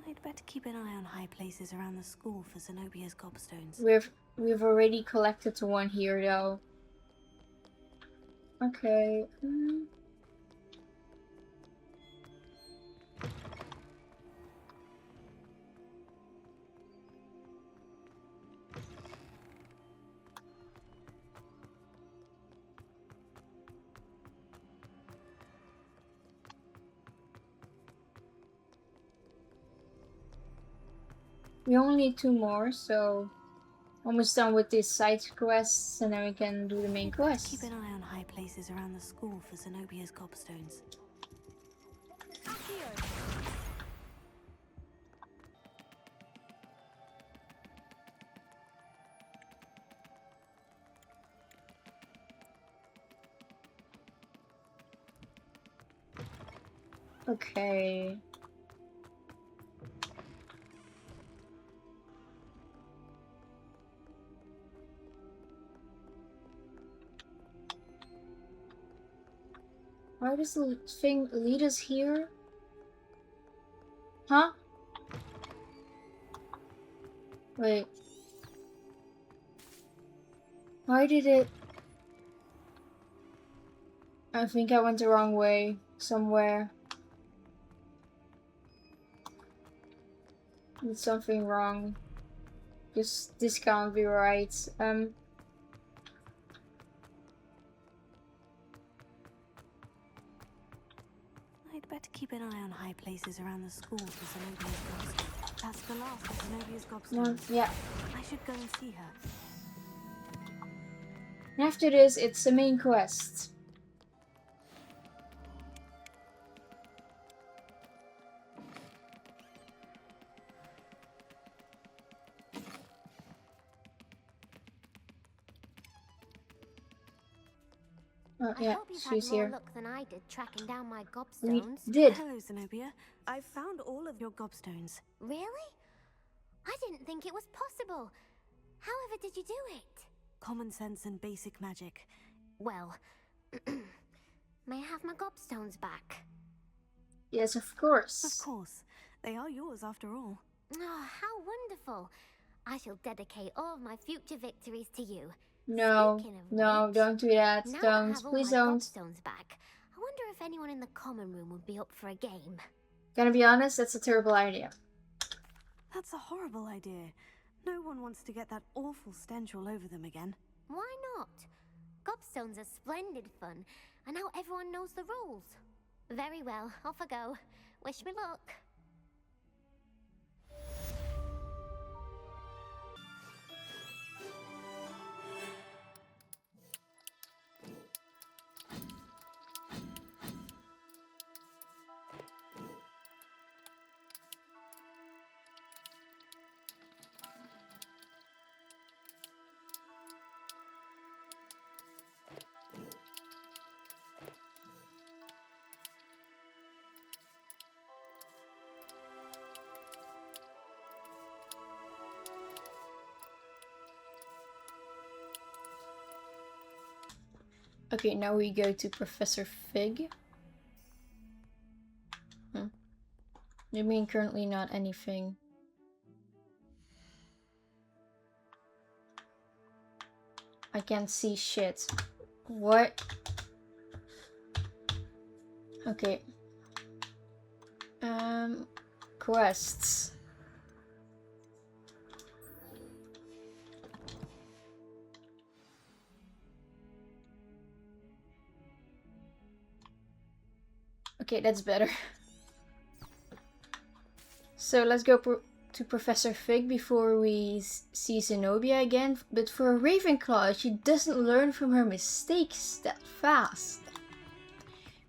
I'd better keep an eye on high places around the school for Zenobia's gobstones. We've already collected one here though. Okay. We only need 2 more, so almost done with these side quests, and then we can do the main quest. Keep an eye on high places around the school for Zenobia's gobstones. Accio. Okay. Why does the thing lead us here? Huh? Wait. Why did it... I think I went the wrong way somewhere. Did something wrong. This can't be right. I'd better keep an eye on high places around the school for Zenobia's gobstone. That's the last of Zenobia's gobstones. Yeah. I should go and see her. And after this, it's the main quest. Oh, I yeah, hope you've she's had more here. luck than I did tracking down my We gobstones. did. Hello, Zenobia. I found all of your gobstones. Really? I didn't think it was possible. However did you do it? Common sense and basic magic. Well, may I have my gobstones back? Yes, of course. Of course. They are yours after all. Oh, how wonderful. I shall dedicate all of my future victories to you. No, Speaking of no, which, don't do that. now that I Don't. have all Please my don't. gobstones back, I wonder if anyone in the common room would be up for a game. Gonna be honest, that's a terrible idea. That's a horrible idea. No one wants to get that awful stench all over them again. Why not? Gobstones are splendid fun, and now everyone knows the rules. Very well, off I go. Wish me luck. Okay, now we go to Professor Fig. You mean currently not anything? I can't see shit. What? Okay. Quests. Okay, that's better. So let's go to Professor Fig before we see Zenobia again. But for a Ravenclaw, she doesn't learn from her mistakes that fast.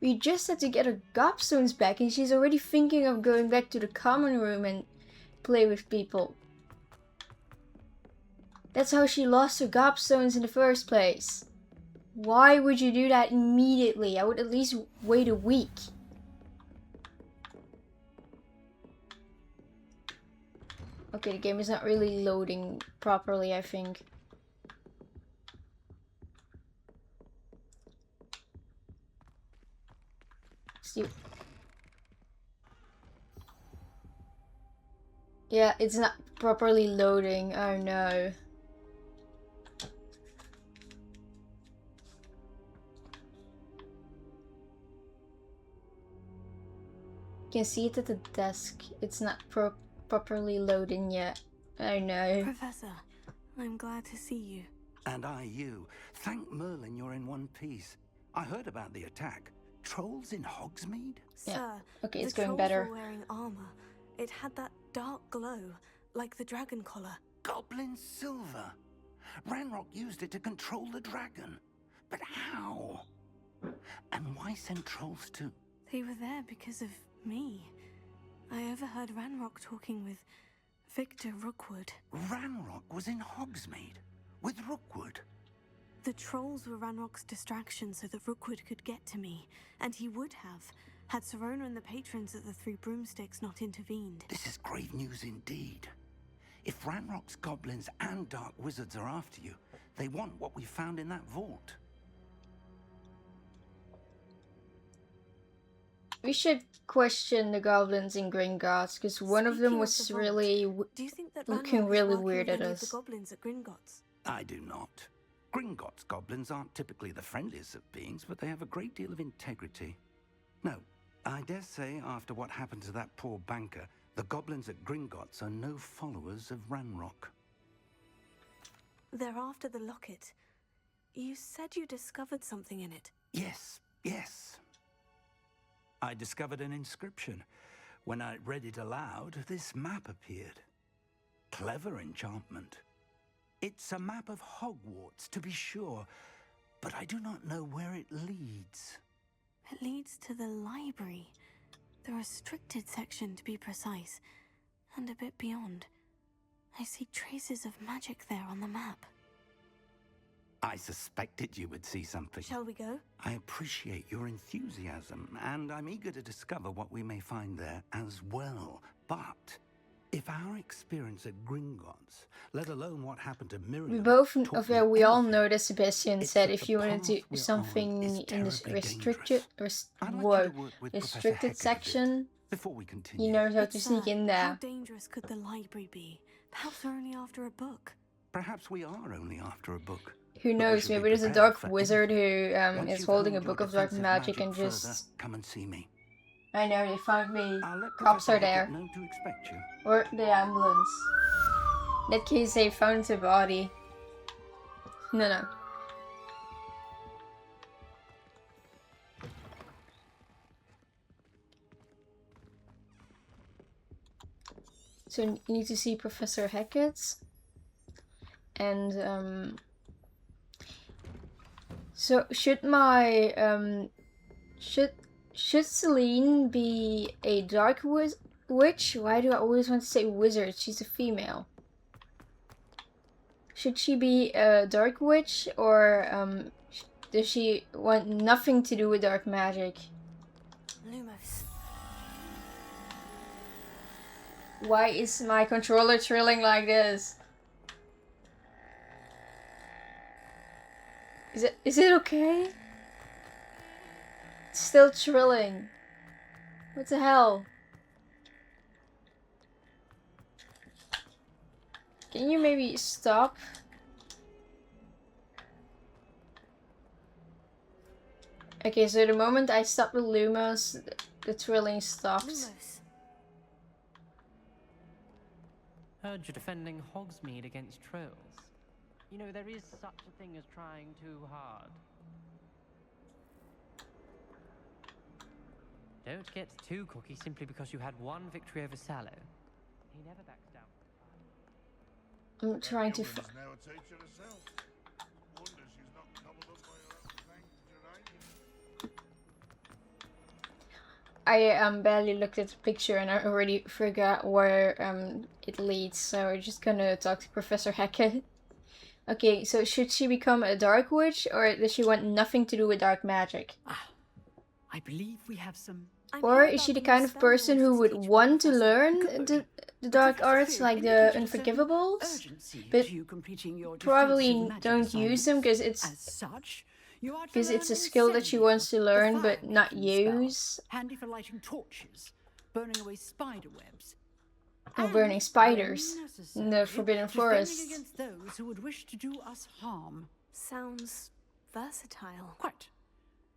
We just had to get her gobstones back and she's already thinking of going back to the common room and play with people. That's how she lost her gobstones in the first place. Why would you do that immediately? I would at least wait a week. Okay, the game is not really loading properly, I think. Yeah, it's not properly loading. Oh no. You can see it at the desk. It's not properly loading yet. Oh no. Professor, I'm glad to see you. And I you. Thank Merlin you're in one piece. I heard about the attack. Trolls in Hogsmeade? Yeah. Sir, Okay, it's the going trolls better. were wearing armor. It had that dark glow, like the dragon collar. Goblin silver. Ranrock used it to control the dragon. But how? And why send trolls too? They were there because of Me? I overheard Ranrock talking with Victor Rookwood. Ranrock was in Hogsmeade with Rookwood. The trolls were Ranrock's distraction so that Rookwood could get to me, and he would have, had Serona and the patrons at the Three Broomsticks not intervened. This is grave news indeed. If Ranrock's goblins and dark wizards are after you, they want what we found in that vault. We should question the goblins in Gringotts, because one of them Speaking was the vault, really do you think that looking Ranrock is really working weird with at any of the us. goblins at Gringotts? I do not. Gringotts goblins aren't typically the friendliest of beings, but they have a great deal of integrity. No, I dare say after what happened to that poor banker, the goblins at Gringotts are no followers of Ranrock. They're after the locket. You said you discovered something in it. Yes, yes. I discovered an inscription. When I read it aloud, this map appeared. Clever enchantment. It's a map of Hogwarts, to be sure, but I do not know where it leads. It leads to the library. The restricted section, to be precise. And a bit beyond. I see traces of magic there on the map. I suspected you would see something. Shall we go? I appreciate your enthusiasm, and I'm eager to discover what we may find there as well. But if our experience at Gringotts, let alone what happened to Miriam, We all anything, know that Sebastian it's said that if the you want path to do we're something on is in this terribly restricted dangerous. I'd like you to work with Professor Heck a bit section, before we continue. he knows how But to sir, sneak in how there. dangerous could the library be? Perhaps we're only after a book. Perhaps we are only after a book. Who But we knows? should be Maybe there's a prepared dark for wizard who Once is you've holding a honed your book of dark defensive magic and further, just. come and see me. I know they found me. I'll let Cops Professor are there. Heck know to expect you. Or the ambulance. In that case, they found the body. No. So you need to see Professor Hackett. And so should my should Celine be a dark witch? Why do I always want to say wizard? She's a female. Should she be a dark witch, or does she want nothing to do with dark magic? Lumos. Why is my controller trilling like this? Is it okay? It's still trilling. What the hell? Can you maybe stop? Okay, so the moment I stop the Lumos, the trilling stopped. Lumos. Heard you're defending Hogsmeade against trolls. You know, there is such a thing as trying too hard. Don't get too cocky simply because you had one victory over Sallow. He never backs down. I'm trying to. Now a teacher herself. Wonder she's not cobbled up by her own I barely looked at the picture and I already forgot where it leads, so we're just gonna talk to Professor Hackett. Okay, so should she become a dark witch, or does she want nothing to do with dark magic? I believe we have some. Or is she the kind of person who would want to learn the dark arts, like the Unforgivables, but probably don't use them because it's a skill that she wants to learn but not use? Handy for lighting torches, burning away spider webs, Or burning spiders in the Forbidden Forest. defending against those who would wish to do us harm. Sounds versatile. Quite.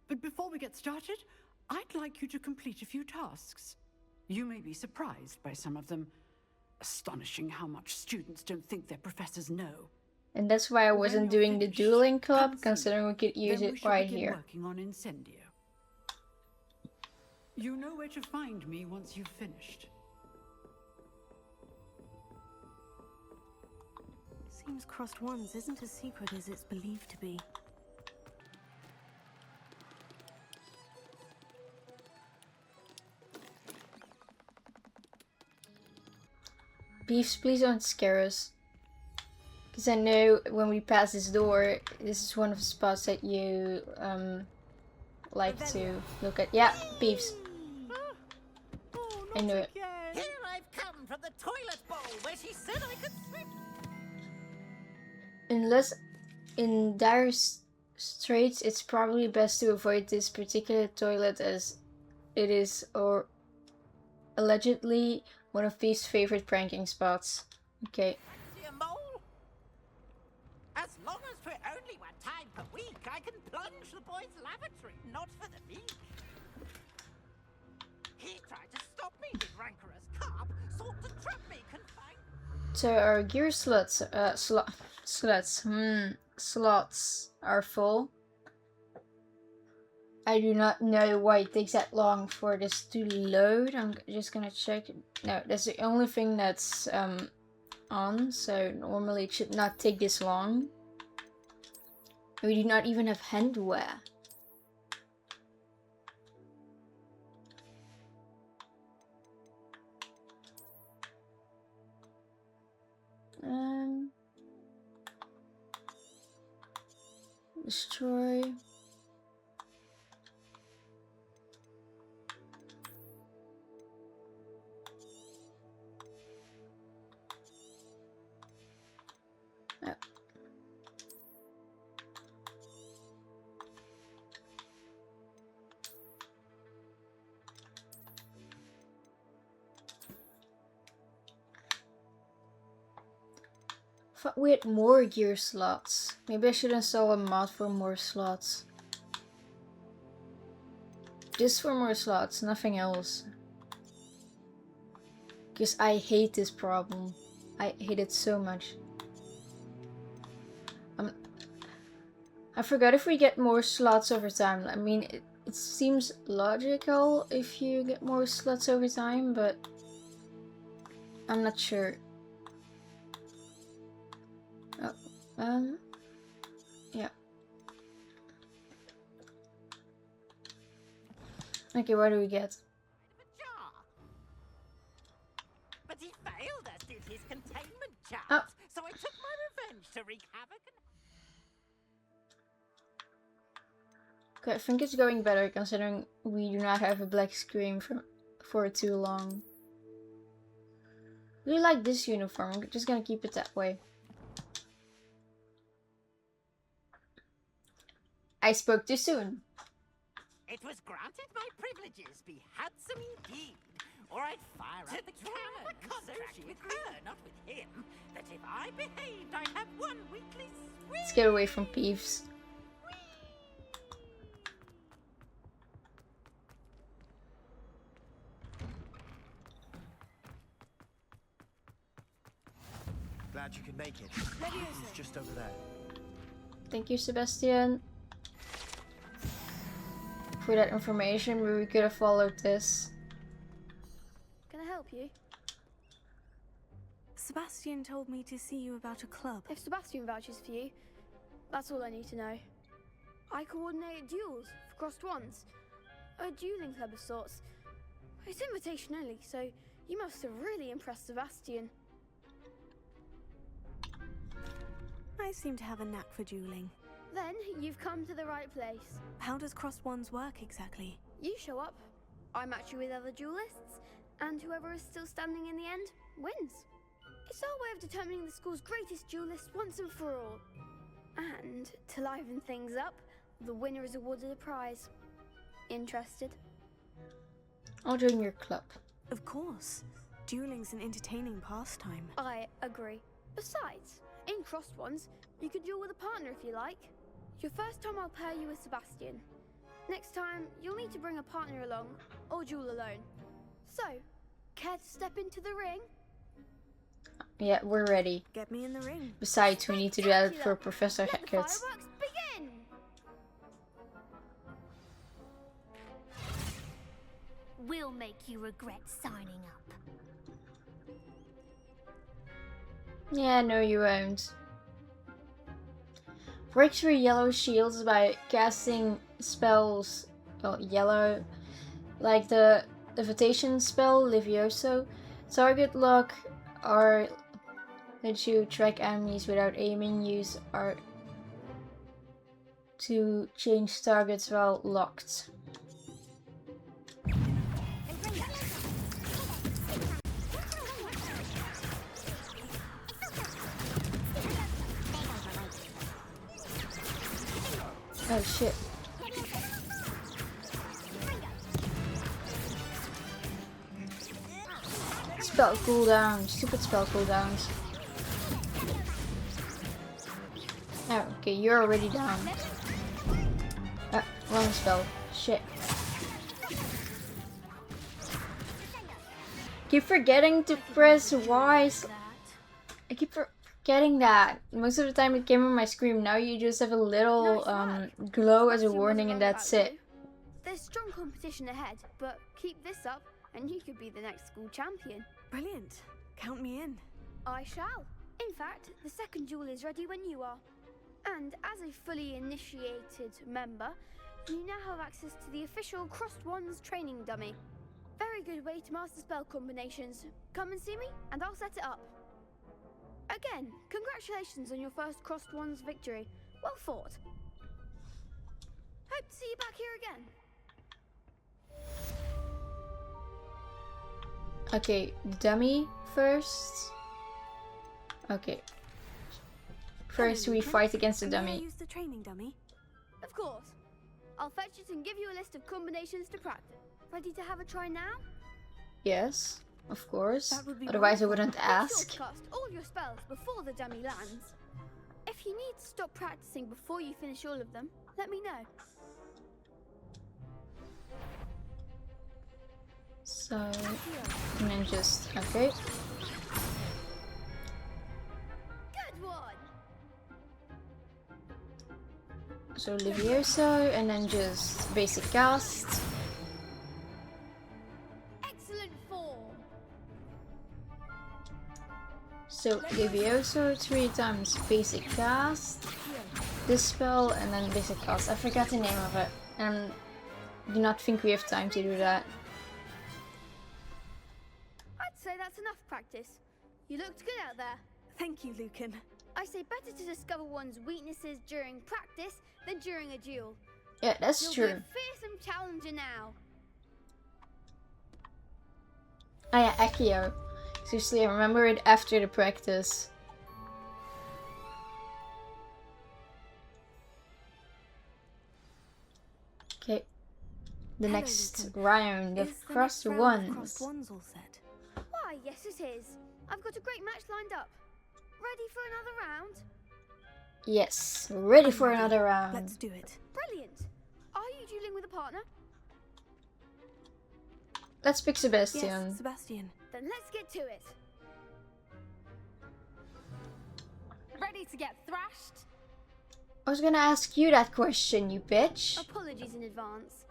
But before we get started, I'd like you to complete a few tasks. You may be surprised by some of them. Astonishing how much students don't think their professors know. And that's why I wasn't doing the dueling club, considering we could use Then we it shall right begin here. working on Incendio. You know where to find me once you've finished. Seems crossed ones isn't as secret as it's believed to be. Beefs, please don't scare us. Because I know when we pass this door, this is one of the spots that you like to look at. Yeah, Beefs. I knew it. Here I've come from the toilet bowl where she said I could swim. Unless in dire straits, it's probably best to avoid this particular toilet as it is or allegedly one of Beef's favorite pranking spots. Okay. Dear mole. As long as for only one time per week, I can plunge the boy's lavatory, not for the meek. He tried to stop me with rancorous carp, sought to trap me confined. So our gear slots are full. I do not know why it takes that long for this to load. I'm just gonna check. No, that's the only thing that's on. So normally it should not take this long. We do not even have handwear. Destroy. Oh. Thought we had more gear slots. Maybe I should install a mod for more slots. Just for more slots, nothing else. Because I hate this problem. I hate it so much. I forgot if we get more slots over time. I mean, it seems logical if you get more slots over time, but I'm not sure. Oh, yeah. Okay, what do we get? But he failed, as did his containment chart. Oh. So I took my revenge to wreak havoc. Okay, I think it's going better considering we do not have a black screen for too long. Really like this uniform. I'm just gonna keep it that way. I spoke too soon. It was granted my privileges be handsome indeed, or I'd fire up the cannon contract with her, not with him, that if I behaved, I'd have one weekly swing. Let's get away from Peeves. Glad you could make it. It's just over there. Thank you, Sebastian, for that information. We could have followed this. Can I help you? Sebastian told me to see you about a club. If Sebastian vouches for you, that's all I need to know. I coordinate duels for crossed ones. A dueling club of sorts. It's invitation only, so you must have really impressed Sebastian. I seem to have a knack for dueling. Then you've come to the right place. How does crossed ones work exactly? You show up, I match you with other duelists, and whoever is still standing in the end wins. It's our way of determining the school's greatest duelist once and for all. And to liven things up, the winner is awarded a prize. Interested? I'll join your club. Of course. Dueling's an entertaining pastime. I agree. Besides, in crossed ones, you could duel with a partner if you like. Your first time I'll pair you with Sebastian. Next time, you'll need to bring a partner along, or duel alone. So, care to step into the ring? Yeah, we're ready. Get me in the ring. Besides, we need to do that for Professor Let the Heckert's. fireworks begin! We'll make you regret signing up. Yeah, no you won't. Breaks your yellow shields by casting spells, yellow, like the levitation spell, Levioso. Target lock R lets you track enemies without aiming. Use R to change targets while locked. Oh shit. Spell cooldowns. Stupid spell cooldowns. Oh, okay, you're already down. Wrong spell. Shit. Keep forgetting to press Y. I keep forgetting that. Most of the time it came on my screen. Now you just have a little glow as a warning and that's it. There's strong competition ahead, but keep this up and you could be the next school champion. Brilliant. Count me in. I shall. In fact, the second duel is ready when you are. And as a fully initiated member, you now have access to the official Crossed Wands training dummy. Very good way to master spell combinations. Come and see me, and I'll set it up. Again, congratulations on your first Crossed Wands victory. Well fought. Hope to see you back here again. Okay, dummy first. Okay. First we fight against the dummy. Use the training dummy. Of course. I'll fetch it and give you a list of combinations to practice. Ready to have a try now? Yes, of course. That would be Otherwise I wonderful. wouldn't ask. Be sure to cast all your spells before the dummy lands. If you need to stop practicing before you finish all of them, let me know. So, and then just, okay. Good one. So Levioso, and then just basic cast. Excellent form. So Levioso 3 times basic cast. This spell, and then basic cast. I forgot the name of it. And I do not think we have time to do that. I'd say that's enough practice. You looked good out there. Thank you, Lucan. I say better to discover one's weaknesses during practice than during a duel. Yeah, that's You'll true. be a fearsome challenger now. Oh yeah, Accio. Seriously, I remember it after the practice. Okay. The Hello, next Lucan. round of Is the Crossed next round of Wands. Crossed Wands all set? Why, yes it is. I've got a great match lined up. Ready for another round? Yes, ready I'm for ready. another round. Let's do it. Brilliant. Are you dueling with a partner? Let's pick Sebastian. Yes, Sebastian. Then let's get to it. Ready to get thrashed? I was gonna ask you that question, you bitch. Apologies in advance.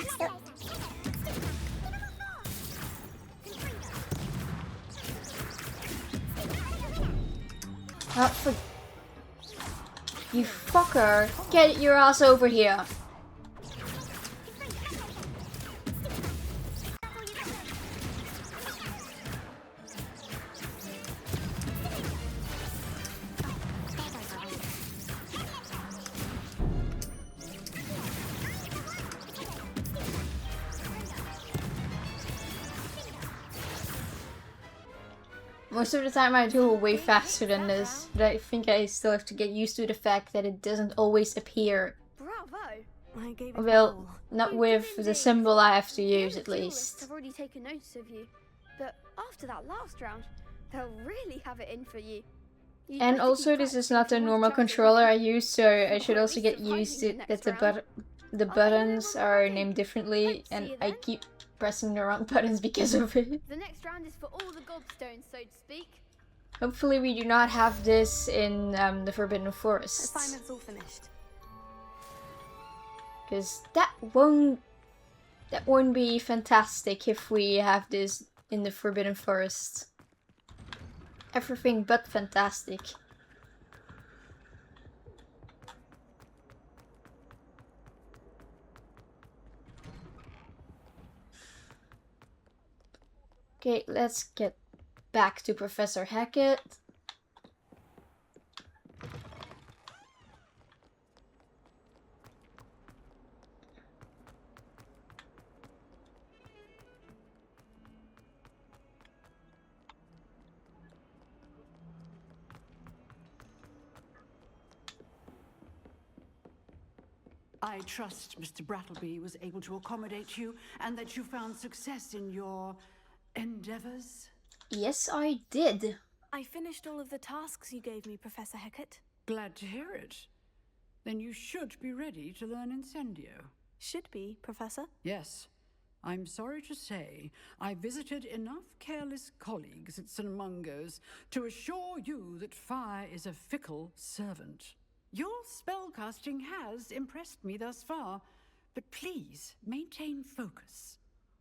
Still. You fucker! Get your ass over here! Most of the time I do way faster than this, but I think I still have to get used to the fact that it doesn't always appear. Bravo. I gave it Well, all. not You with did the indeed. symbol I have to The use other at duelists least. have already taken notice of you, but after that last round, they'll really have it in for you. You'd And better also keep this is practicing not if the you want a normal chance at controller I winning. use, so I Or should at also least get surviving used the to that next the round. the I'll buttons let you know when are we're ready. named differently, Hope to see and you I then. keep pressing the wrong buttons because of it. The next round is for all the gobstones, so to speak. Hopefully we do not have this in the Forbidden Forest. Assignment's all finished. Because that won't be fantastic if we have this in the Forbidden Forest. everything but fantastic. Okay, let's get back to Professor Hackett. I trust Mr. Brattleby was able to accommodate you and that you found success in your endeavors. Yes, I did. I finished all of the tasks you gave me, Professor Hackett. Glad to hear it. Then you should be ready to learn Incendio. Should be, Professor. Yes. I'm sorry to say, I visited enough careless colleagues at St. Mungo's to assure you that fire is a fickle servant. Your spellcasting has impressed me thus far, but please maintain focus.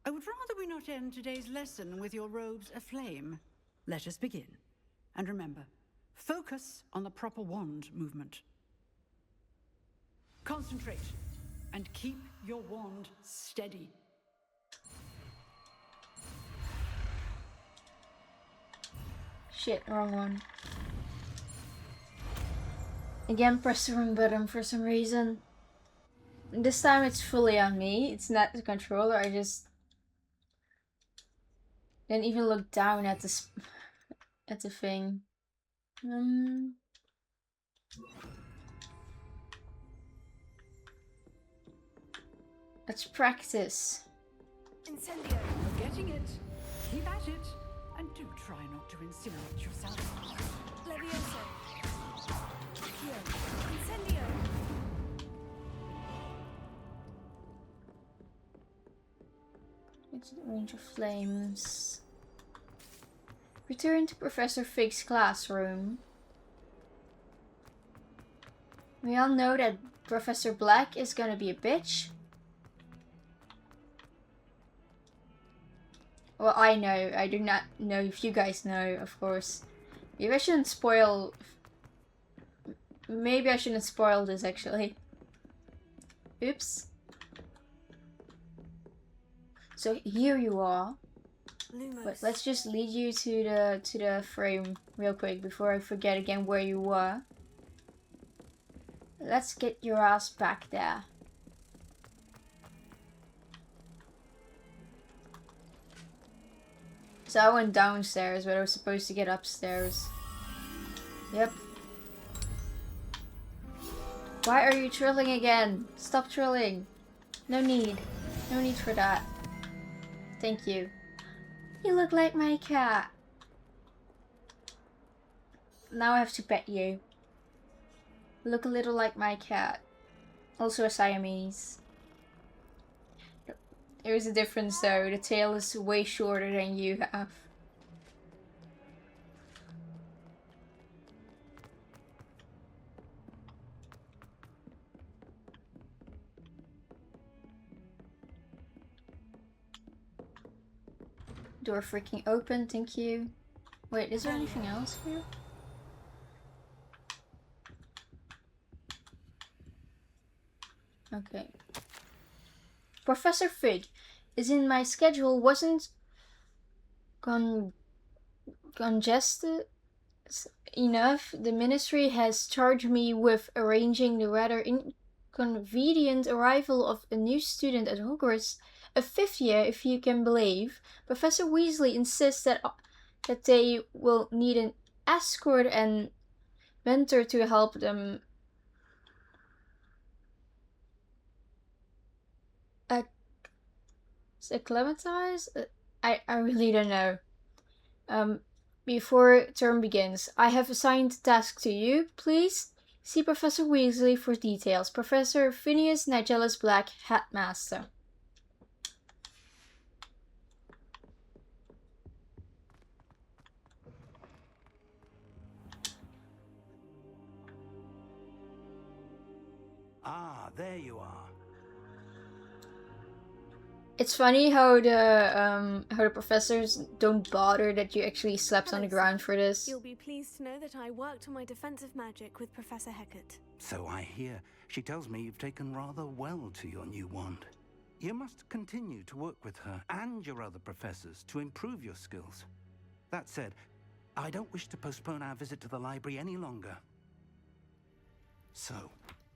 I would rather we not end today's lesson with your robes aflame. Let us begin. And remember, focus on the proper wand movement. Concentrate and keep your wand steady. Shit, wrong one. Again, press the wrong button for some reason. This time it's fully on me. It's not the controller. I just didn't even look down at the thing. Let's practice. Incendio. You're getting it. Keep at it. And do try not to incinerate yourself. Levioso. Here. Incendio. It's the range of flames. Return to Professor Fig's classroom. We all know that Professor Black is gonna be a bitch. Well, I know. I do not know if you guys know, of course. Maybe I shouldn't spoil... Maybe I shouldn't spoil this, actually. Oops. So here you are. Lumos. But let's just lead you to the frame real quick before I forget again where you were. Let's get your ass back there. So I went downstairs, but I was supposed to get upstairs. Yep. Why are you trilling again? Stop trilling. No need. No need for that. Thank you. You look like my cat. Now I have to pet you. Look a little like my cat. Also a Siamese. There is a difference though. The tail is way shorter than you have. Door freaking open, thank you. Wait, is there anything else here? Okay. Professor Fig is in my schedule wasn't congested enough. The ministry has charged me with arranging the rather inconvenient arrival of a new student at Hogwarts, a fifth year if you can believe. Professor Weasley insists that they will need an escort and mentor to help them acclimatize? I really don't know. Before term begins, I have assigned a task to you. Please see Professor Weasley for details. Professor Phineas Nigellus Black, Headmaster. Ah, there you are. It's funny how the professors don't bother that you actually slept on the ground for this. You'll be pleased to know that I worked on my defensive magic with Professor Hecat. So I hear. She tells me you've taken rather well to your new wand. You must continue to work with her and your other professors to improve your skills. That said, I don't wish to postpone our visit to the library any longer. So,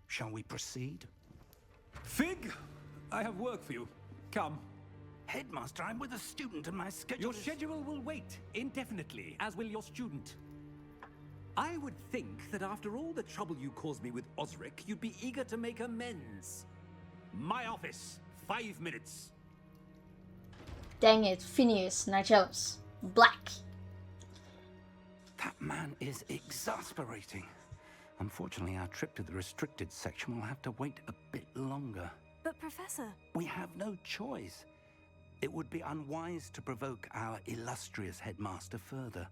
shall we proceed? Fig, I have work for you. Come. Headmaster, I'm with a student and my schedule Your schedule will wait indefinitely, as will your student. I would think that after all the trouble you caused me with Osric, you'd be eager to make amends. My office, 5 minutes. Dang it, Phineas, Nigelus. Black. That man is exasperating. Unfortunately, our trip to the restricted section will have to wait a bit longer. But Professor... We have no choice. It would be unwise to provoke our illustrious headmaster further.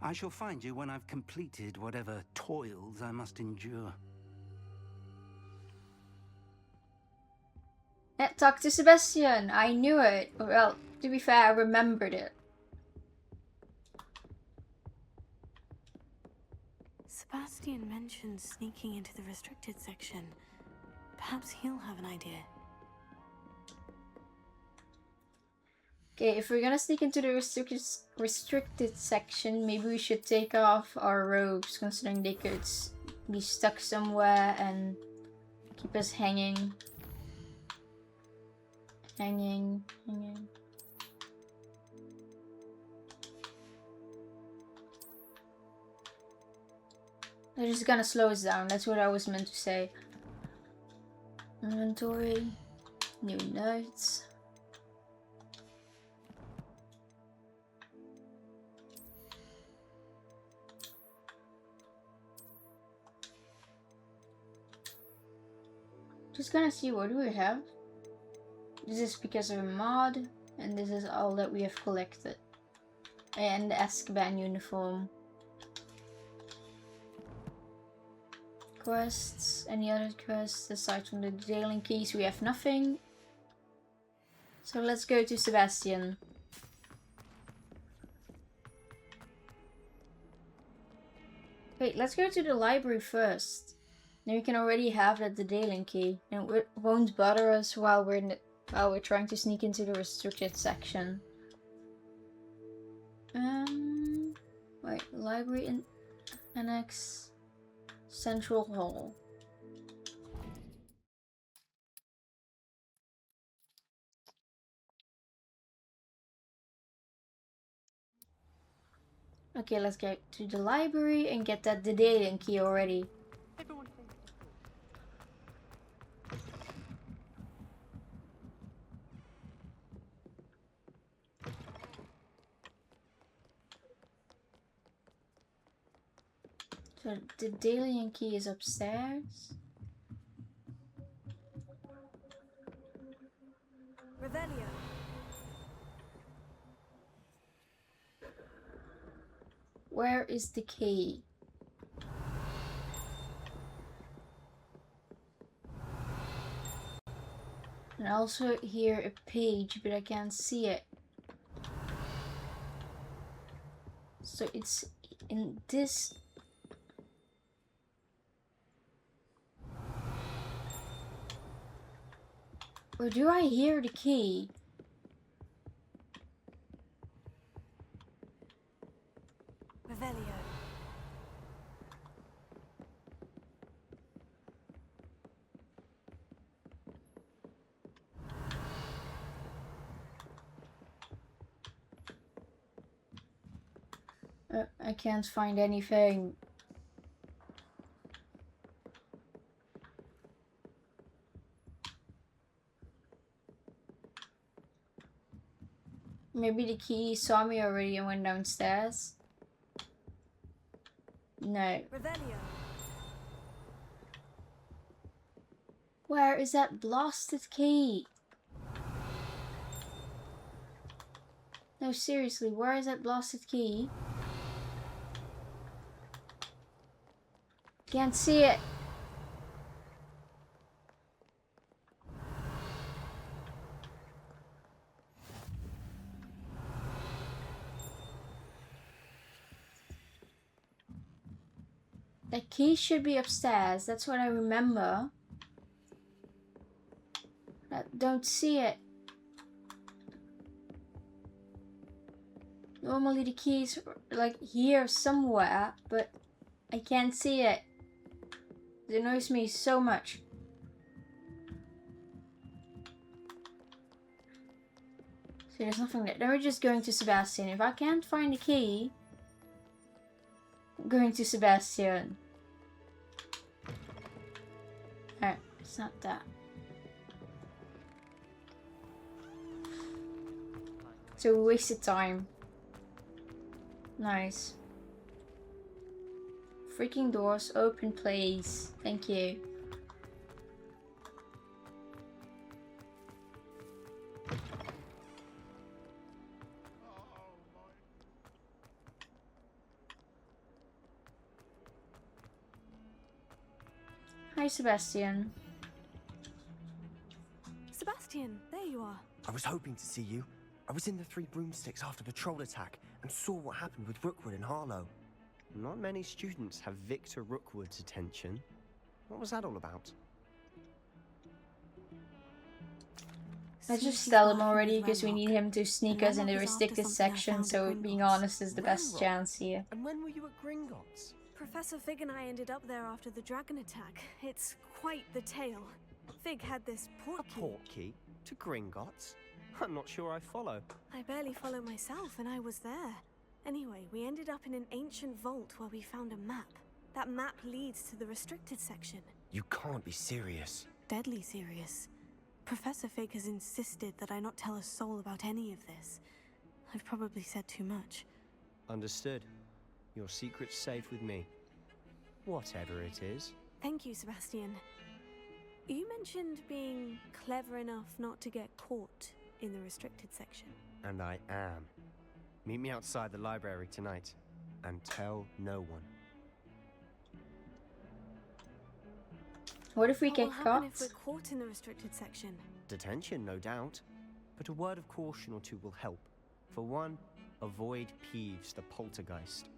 I shall find you when I've completed whatever toils I must endure. Talk to Sebastian. I knew it. Well, to be fair, I remembered it. Sebastian mentioned sneaking into the restricted section. Perhaps he'll have an idea. Okay, if we're gonna sneak into the restricted section, maybe we should take off our robes, considering they could be stuck somewhere and keep us hanging. Hanging. They're just gonna slow us down, that's what I was meant to say. Inventory. New notes. Just gonna see what do we have. This is because of a mod, and this is all that we have collected. And the Azkaban uniform. Quests, any other quests aside from the Daling keys, we have nothing. So let's go to Sebastian. Wait, let's go to the library first. Then we can already have that the Daling key, and it won't bother us while we're trying to sneak into the restricted section. Wait, library annex, central hall. Okay, let's get to the library and get that Daedalian key already. So the Daedalian key is upstairs. Revelio. Where is the key? And I also hear a page, but I can't see it. So it's in this. Or do I hear the key? Revelio. I can't find anything. Maybe the key saw me already and went downstairs. No. Revelio. Where is that blasted key? No, seriously, where is that blasted key? Can't see it. key should be upstairs. That's what I remember. I don't see it. Normally the key is like here somewhere, but I can't see it. It annoys me so much. So there's nothing there. Then we're just going to Sebastian. If I can't find the key, I'm going to Sebastian. Alright, it's not that. So we wasted time. Nice. Freaking doors open, please. Thank you. Hi, Sebastian. Sebastian, there you are. I was hoping to see you. I was in the Three Broomsticks after the troll attack and saw what happened with Rookwood and Harlow. Not many students have Victor Rookwood's attention. What was that all about? I just tell him already because we need him to sneak us in the restricted section, so being honest is the best chance here. And when were you at Gringotts? Professor Fig and I ended up there after the dragon attack. It's quite the tale. Fig had this portkey. A portkey? To Gringotts? I'm not sure I follow. I barely follow myself, and I was there. Anyway, we ended up in an ancient vault where we found a map. That map leads to the restricted section. You can't be serious. Deadly serious. Professor Fig has insisted that I not tell a soul about any of this. I've probably said too much. Understood. Your secret's safe with me. Whatever it is. Thank you, Sebastian. You mentioned being clever enough not to get caught in the restricted section. And I am. Meet me outside the library tonight. And tell no one. What if we What get will happen caught? if we're caught in the restricted section? Detention, no doubt. But a word of caution or two will help. For one, avoid Peeves the poltergeist.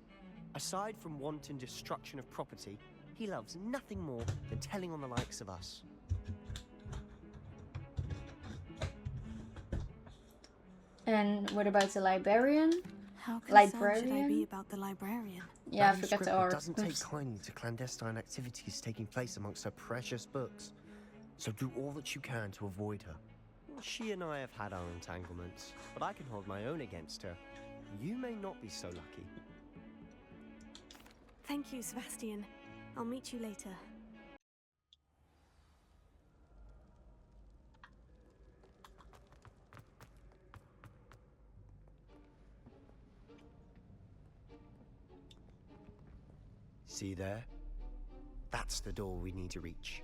Aside from wanton destruction of property, he loves nothing more than telling on the likes of us. And what about the librarian? How concerned should I Librarian? be about the librarian? Yeah, I Madame forgot to Scribner R. doesn't take Oops. kindly to clandestine activities taking place amongst her precious books. So do all that you can to avoid her. She and I have had our entanglements, but I can hold my own against her. You may not be so lucky. Thank you, Sebastian. I'll meet you later. See there? That's the door we need to reach.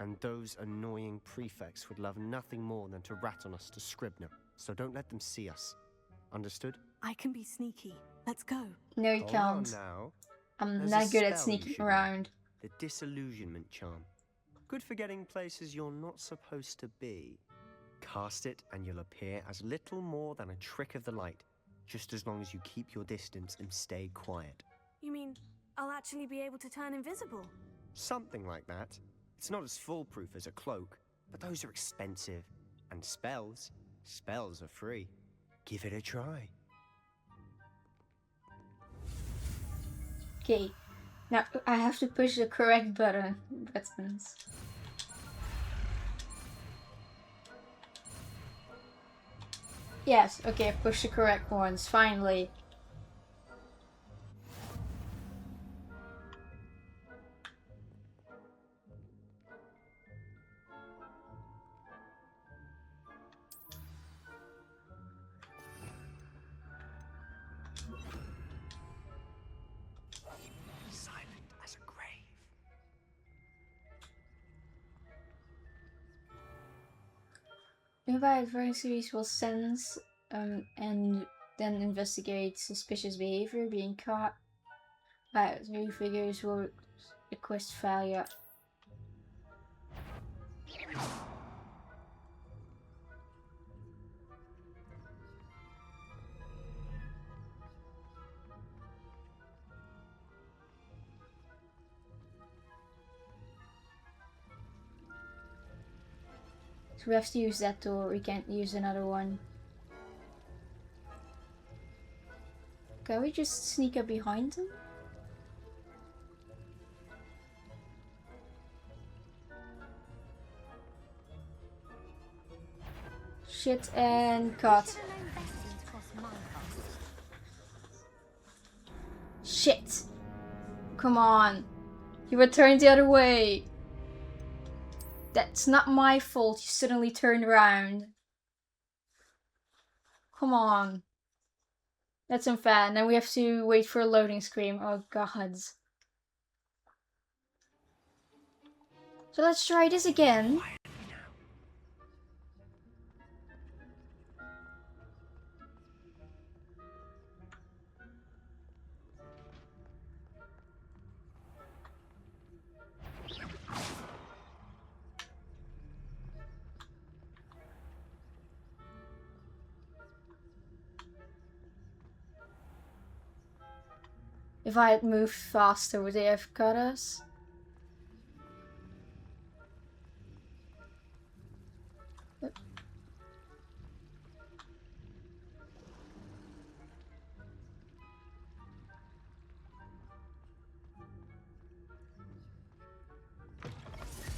And those annoying prefects would love nothing more than to rat on us to Scribner, so don't let them see us. Understood? I can be sneaky. Let's go. No, you Hold on can't. now. I'm There's not a good at spell you sneaking should know. around. The disillusionment charm. Good for getting places you're not supposed to be. Cast it and you'll appear as little more than a trick of the light, just as long as you keep your distance and stay quiet. You mean I'll actually be able to turn invisible? Something like that. It's not as foolproof as a cloak, but those are expensive. And spells are free. Give it a try. Okay. Now I have to push the correct buttons. Yes, okay, push the correct ones, finally. Silent as a grave. Nearby adversaries will sense and then investigate suspicious behavior. Being caught by three figures will request failure. we have to use that door. We can't use another one. Can we just sneak up behind him? Shit and cut. Shit. Come on. You were turned the other way. That's not my fault. You suddenly turned around. Come on. That's unfair. And then we have to wait for a loading screen. Oh god. So let's try this again. If I had moved faster, would they have cut us?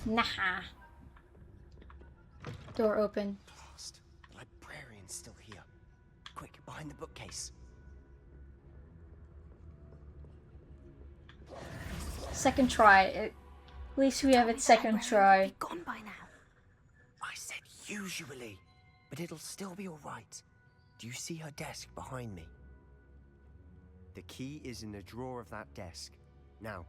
Nah. Door open. Blast. The librarian's still here. Quick, behind the bookcase. Second try. At least we have it second try. Be gone by now. I said usually, but it'll still be all right. Do you see her desk behind me? The key is in the drawer of that desk. Now,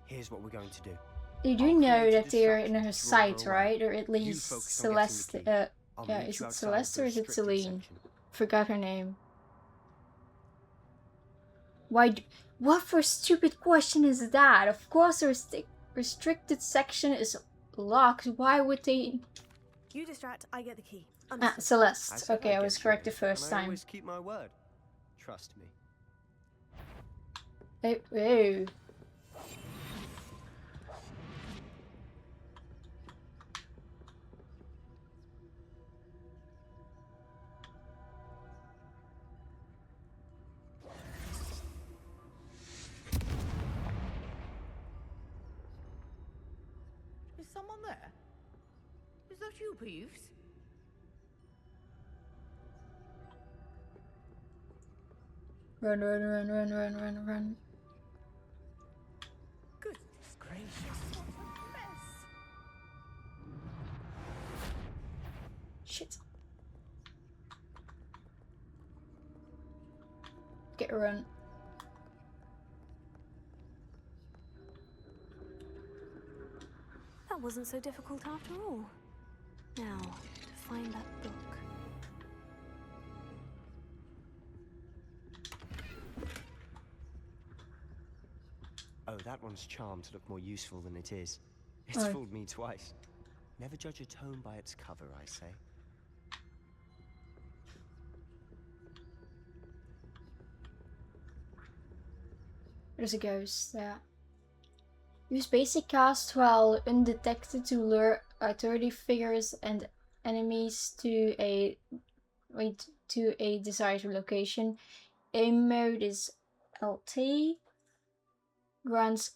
here's what we're going to do. You do know that they're in her sight, right? Or at least Celeste. Yeah, is it Celeste or is it Celine? Forgot her name. Why? What for stupid question is that? Of course, the restricted section is locked. Why would they? You distract, I get the key. Ah, Celeste. Okay, I was correct the first time. I always keep my word. Trust me. Oh. Is someone there? Is that you, Peeves? Run, run, run, run, run, run, run. Goodness gracious, what a mess! Shit. Get a run. That wasn't so difficult after all. Now, to find that book. Oh, that one's charmed to look more useful than it is. It's Oh. fooled me twice. Never judge a tome by its cover, I say. There's a ghost there. Use basic cast while undetected to lure authority figures and enemies to a desired location. Aim mode is LT. Grants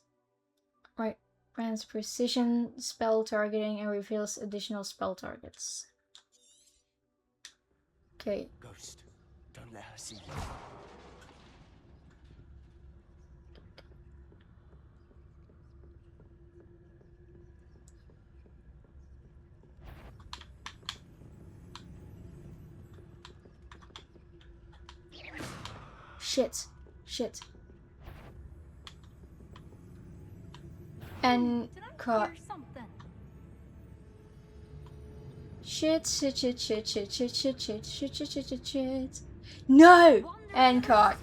precision spell targeting and reveals additional spell targets. Okay. Ghost, don't let her see you. Shit. Shit. And cut. Shit, shit, shit, shit, shit, shit, shit, shit, shit, shit, shit, shit, shit. No! And cut.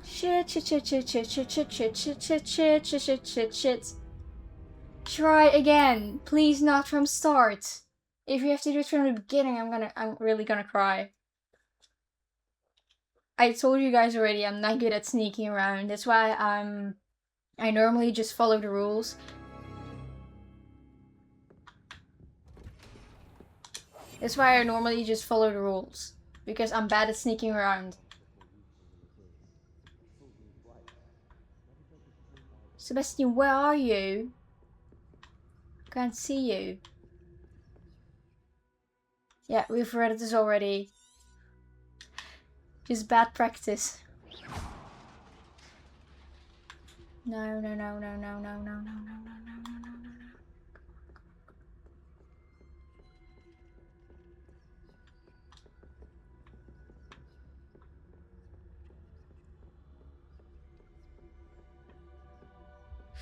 Shit, shit, shit, shit, shit, shit, shit, shit, shit, shit, shit, shit, shit, shit, shit. Try again. Please not from start. If you have to do it from the beginning, I'm really gonna cry. I told you guys already, I'm not good at sneaking around. That's why I normally just follow the rules. That's why I normally just follow the rules. Because I'm bad at sneaking around. Sebastian, where are you? Can't see you. Yeah, we've read this already. Just bad practice. No, no, no, no, no, no, no, no, no, no, no, no, no, no.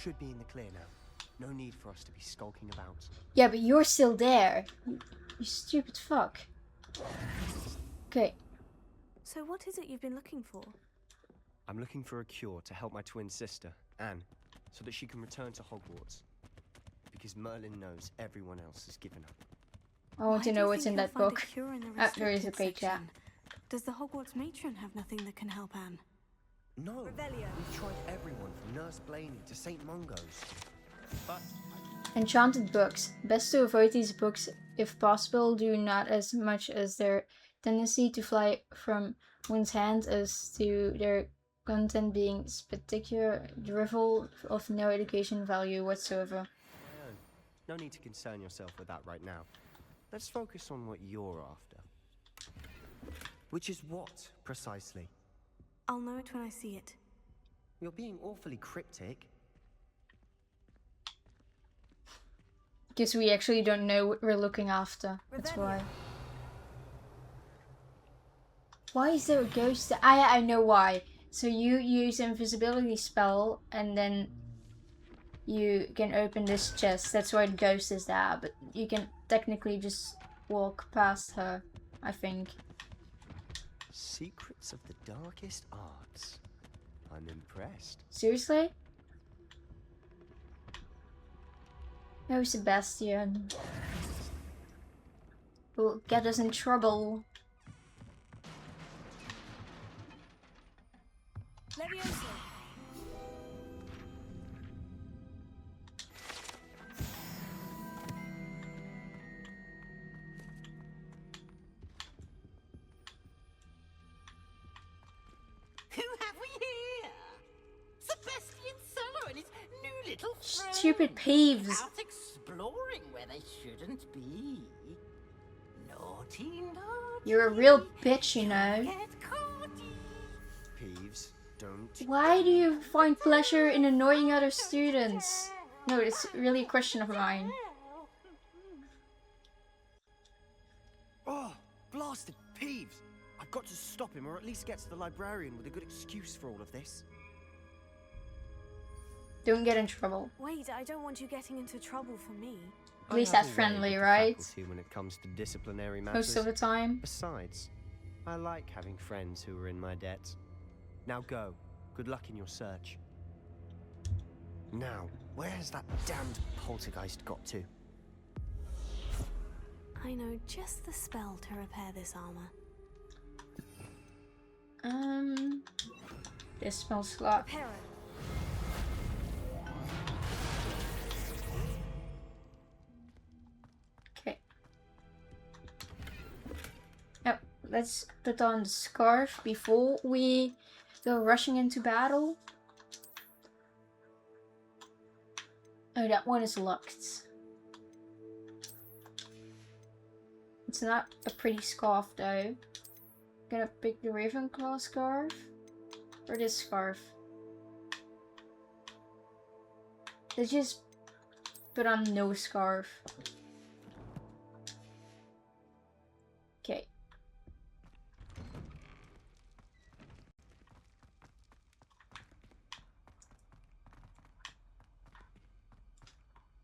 Should be in the clear now. No need for us to be skulking about. Yeah, but you're still there. You stupid fuck. Okay. So what is it you've been looking for? I'm looking for a cure to help my twin sister, Anne, so that she can return to Hogwarts. Because Merlin knows everyone else has given up. I want to know what's in that book. Ah, there is a restricted page, yeah. section? Does the Hogwarts matron have nothing that can help Anne? No, we've tried everyone from Nurse Blaney to St. Mungo's. But Enchanted books. Best to avoid these books if possible, due not as much as their tendency to fly from one's hand as to their content being spectacular drivel of no education value whatsoever. no need to concern yourself with that right now. Let's focus on what you're after. Which is what, precisely? I'll know it when I see it. You're being awfully cryptic. Because we actually don't know what we're looking after. That's why. Why is there a ghost? I know why. So you use invisibility spell and then you can open this chest. That's why the ghost is there. But you can technically just walk past her, I think. Secrets of the darkest arts. I'm impressed. Seriously? No, Sebastian. Will get us in trouble. Leviosa. Who have we here? Sebastian Solo and his new little friend. Stupid Peeves. Out exploring where they shouldn't be. Naughty, naughty. You're a real bitch, you know. Peeves, don't. Why do you find pleasure in annoying other students? No, it's really a question of mine. Oh, blasted Peeves! I've got to stop him, or at least get to the librarian with a good excuse for all of this. Don't get in trouble. Wait, I don't want you getting into trouble for me. At least that's friendly, right? When it comes to disciplinary Most matters. of the time. Besides, I like having friends who are in my debt. Now go. Good luck in your search. Now, where has that damned poltergeist got to? I know just the spell to repair this armor. This smells like. Okay. Now, let's put on the scarf before we go rushing into battle. Oh, that one is locked. It's not a pretty scarf though. Gonna pick the Ravenclaw scarf or this scarf. Let's just put on no scarf. Okay.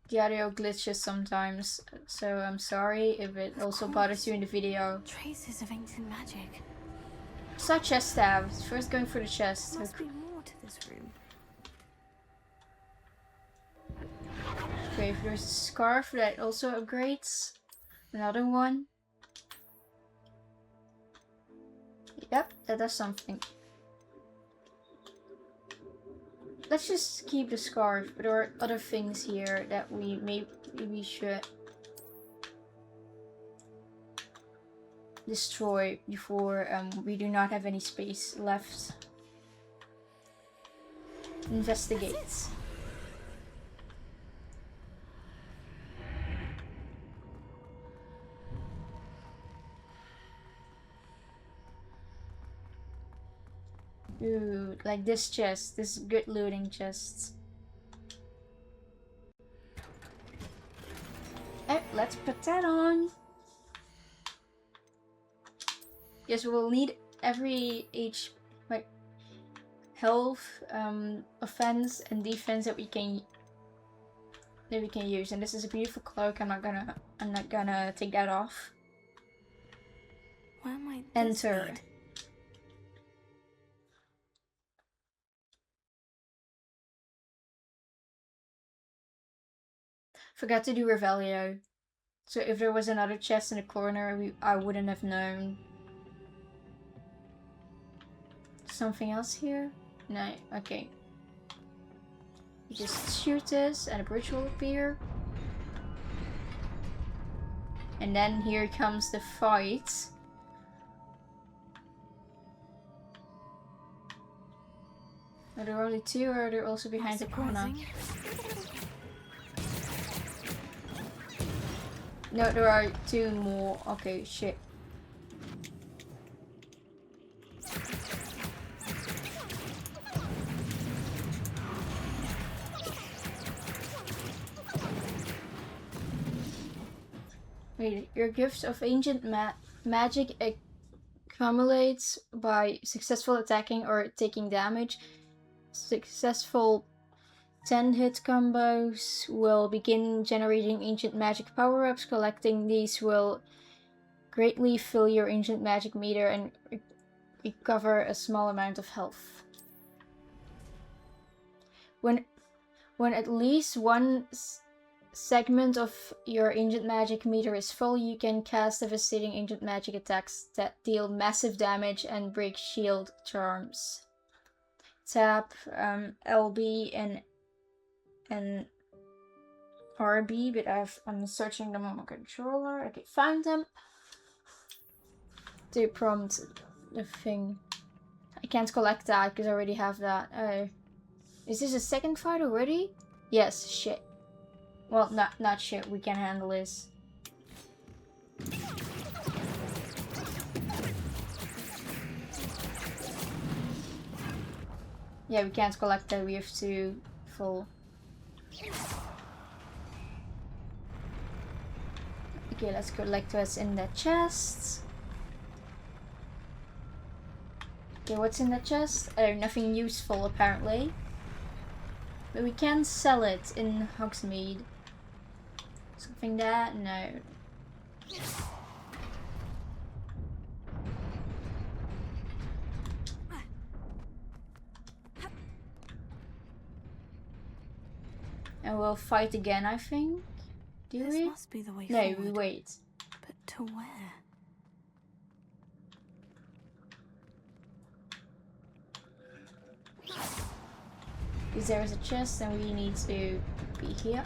The audio glitches sometimes, so I'm sorry if it also bothers you in the video. Traces of ancient magic. Such chest stab. First going for the chest. There must be more to this room. Okay, if there's a scarf that also upgrades. Another one. Yep, that does something. Let's just keep the scarf, but there are other things here that we maybe should. destroy before we do not have any space left. Investigate. Ooh, like this chest. This is good looting chest. Oh, let's put that on. Yes, we'll need every health, offense, and defense that we can use. And this is a beautiful cloak. I'm not gonna take that off. Where might Enter. this lead? Forgot to do Revelio. So if there was another chest in the corner, I wouldn't have known. Something else here? No, okay. You just shoot this and a bridge will appear. And then here comes the fight. Are there only two, or are they also behind the corner? No, there are two more. Okay, shit. Wait, your gifts of ancient magic accumulates by successful attacking or taking damage. Successful 10-hit combos will begin generating ancient magic power-ups. Collecting these will greatly fill your ancient magic meter and recover a small amount of health. When at least one segment of your ancient magic meter is full, you can cast devastating ancient magic attacks that deal massive damage and break shield charms. Tap LB and RB, but I'm searching them on my controller. Okay, found them. To prompt the thing. I can't collect that because I already have that. Oh. Is this a second fight already? Yes, shit. Well, not shit, we can handle this. Yeah, we can't collect that, we have to full. Okay, let's collect what's in the chest. Okay, what's in the chest? Oh, nothing useful apparently. But we can sell it in Hogsmeade. Something there? No. And we'll fight again, I think. Do This we? must be the way no, forward. we wait. But to where? Because there is a chest and we need to be here.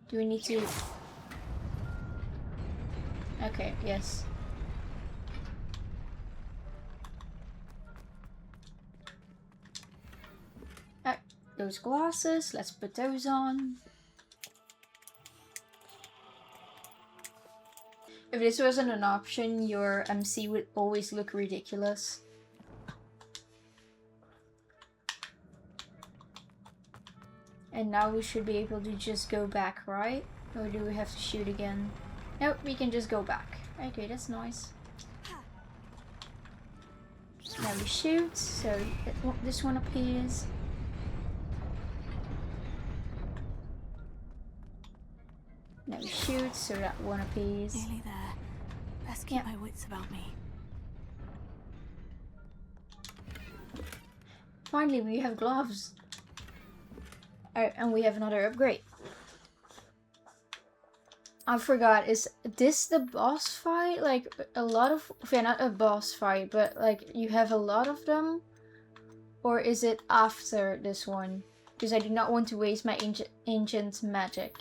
Do we need to... Okay, yes. Those glasses, let's put those on. If this wasn't an option, your MC would always look ridiculous. And now we should be able to just go back, right? Or do we have to shoot again? Nope, we can just go back. Okay, that's nice. Now we shoot, so this one appears. Now we shoot, so that one appears. Nearly there. Best keep my wits about me. Finally, we have gloves. Oh, and we have another upgrade. I forgot, is this the boss fight? Like, a lot of... Okay, not a boss fight, but like, you have a lot of them? Or is it after this one? because I do not want to waste my ancient magic.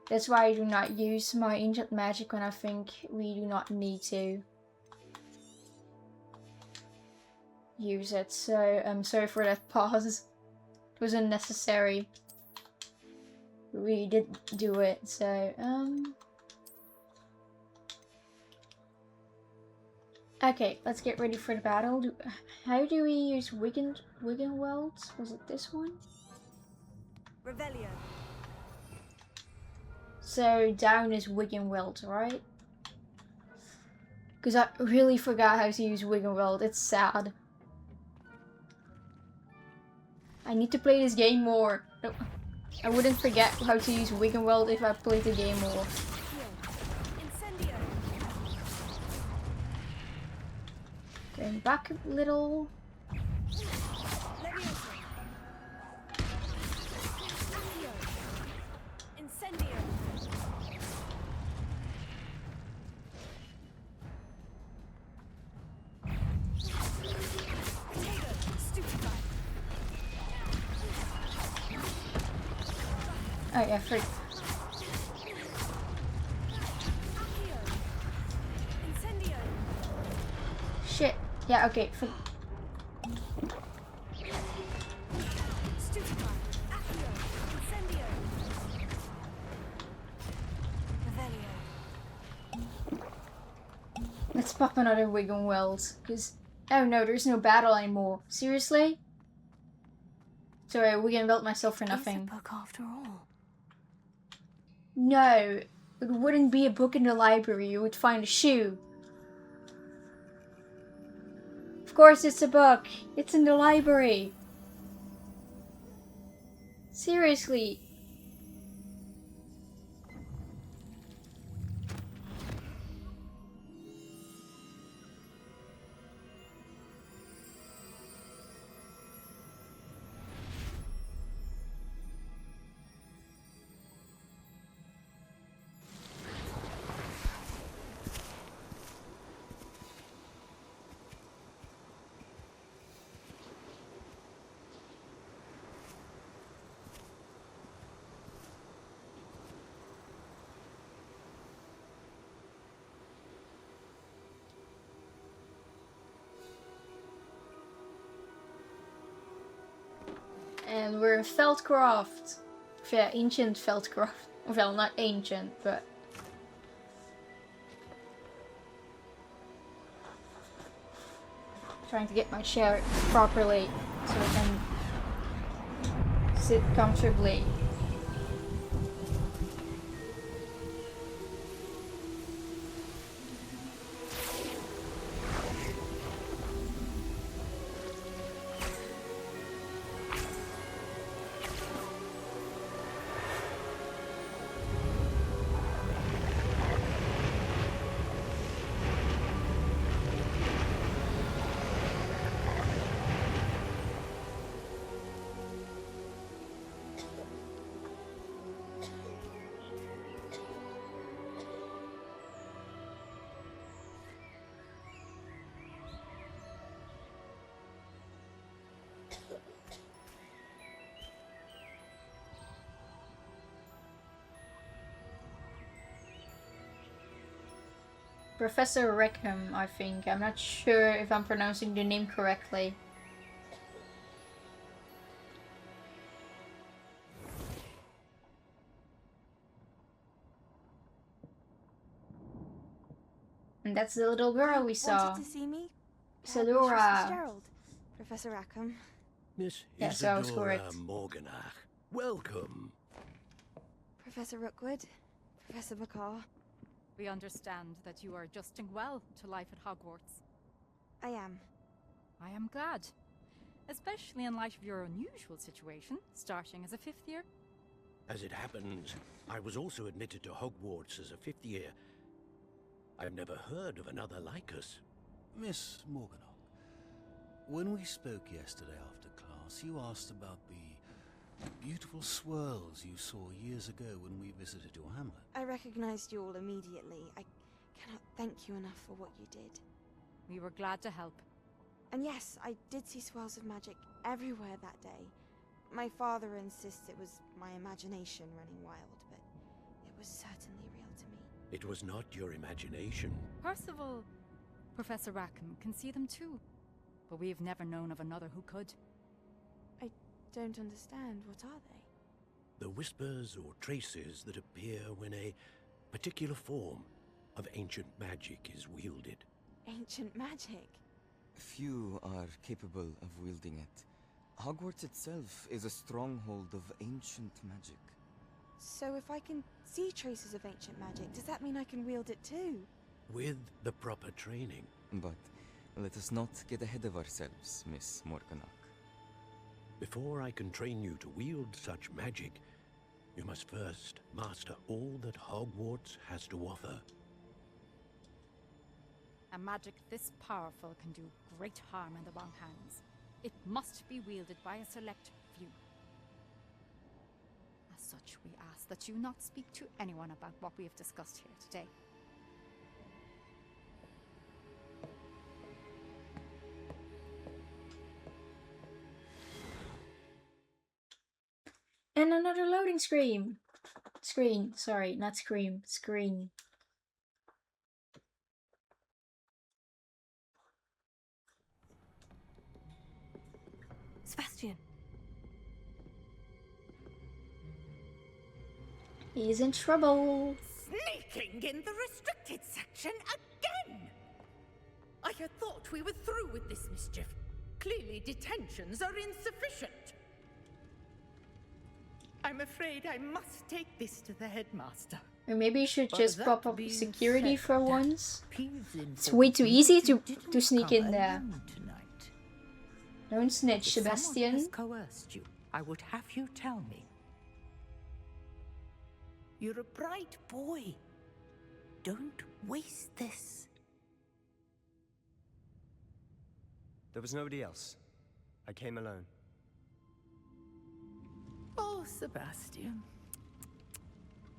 That's why I do not use my ancient magic when I think we do not need to use it. So I'm sorry for that pause. It was unnecessary. We did do it, so okay, let's get ready for the battle. How do we use Wiggenweld? Was it this one? Revelio. So down is Wiggenweld, right? Because I really forgot how to use Wiggenweld. It's sad. I need to play this game more. No, I wouldn't forget how to use Wiggenweld if I played the game more. Going back a little. Oh yeah, freak. Shit. Yeah, okay. Let's pop another Wiggenweld, because... Oh no, there's no battle anymore. Seriously? Sorry, I Wiggenweld myself for nothing. It's a book after all. No, it wouldn't be a book in the library. You would find a shoe. Of course it's a book. It's in the library. Seriously. And we're in Feldcroft. Yeah, ancient Feldcroft. Well, not ancient, but... Trying to get my chair properly so I can sit comfortably. Professor Rickham, I think. I'm not sure if I'm pronouncing the name correctly. And that's the little girl we saw. Wanted to see me? Salura. Gerald, Professor Rackham. Miss Yes, that was Isadora correct. Morganach, welcome. Professor Rookwood, Professor McCaw. We understand that you are adjusting well to life at Hogwarts. I am. I am glad. Especially in light of your unusual situation, starting as a 5th year. As it happens, I was also admitted to Hogwarts as a 5th year. I've never heard of another like us. Miss Morganach, when we spoke yesterday after class, you asked about the beautiful swirls you saw years ago when we visited your hamlet. I recognized you all immediately. I cannot thank you enough for what you did. We were glad to help. And yes, I did see swirls of magic everywhere that day. My father insists it was my imagination running wild, but it was certainly real to me. It was not your imagination. Percival, Professor Rackham can see them too. But we've never known of another who could. I don't understand. What are they? The whispers or traces that appear when a particular form of ancient magic is wielded. Ancient magic? Few are capable of wielding it. Hogwarts itself is a stronghold of ancient magic. So if I can see traces of ancient magic, does that mean I can wield it too? With the proper training. But let us not get ahead of ourselves, Miss Morganach. Before I can train you to wield such magic, you must first master all that Hogwarts has to offer. A magic this powerful can do great harm in the wrong hands. It must be wielded by a select few. As such, we ask that you not speak to anyone about what we have discussed here today. And another loading screen. Sorry, not screen. Screen. Sebastian. He's in trouble. Sneaking in the restricted section again! I had thought we were through with this mischief. Clearly detentions are insufficient. I'm afraid I must take this to the headmaster. Or maybe you should But just that pop up being security said, for once. Peeves It's way too easy to didn't sneak come in there. alone tonight. Don't snitch, If someone has Sebastian. coerced you, I would have you tell me. You're a bright boy. Don't waste this. There was nobody else. I came alone. Oh, Sebastian.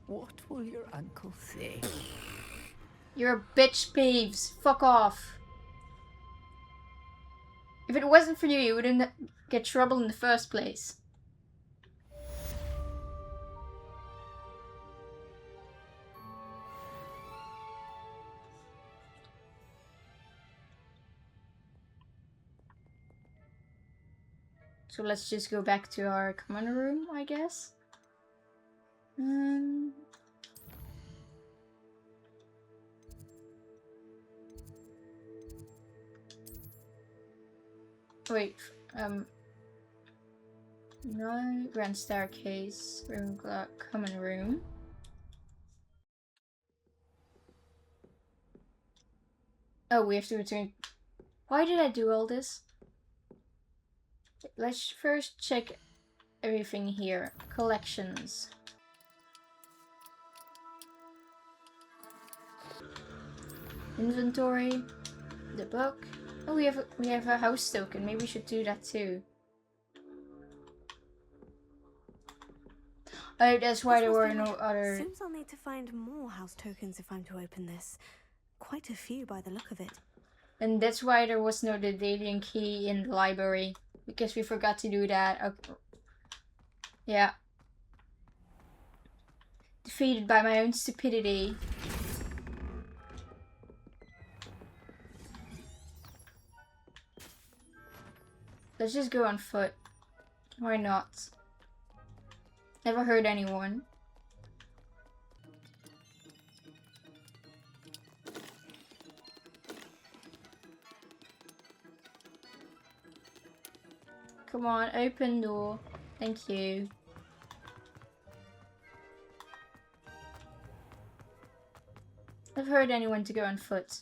What will your uncle say? You're a bitch, Peeves. Fuck off. If it wasn't for you, you wouldn't get trouble in the first place. So let's just go back to our common room, I guess. Wait, no, grand staircase, room clock, common room. Oh, we have to return. Why did I do all this? Let's first check everything here. Collections. Inventory. The book. Oh, we have a house token. Maybe we should do that too. Oh, that's why there were no other. Seems I'll need to find more house tokens if I'm to open this. Quite a few by the look of it. And that's why there was no Daedalian key in the library. Because we forgot to do that. Okay. Yeah. Defeated by my own stupidity. Let's just go on foot. Why not? Never hurt anyone. Come on, open door. Thank you. Never heard anyone to go on foot.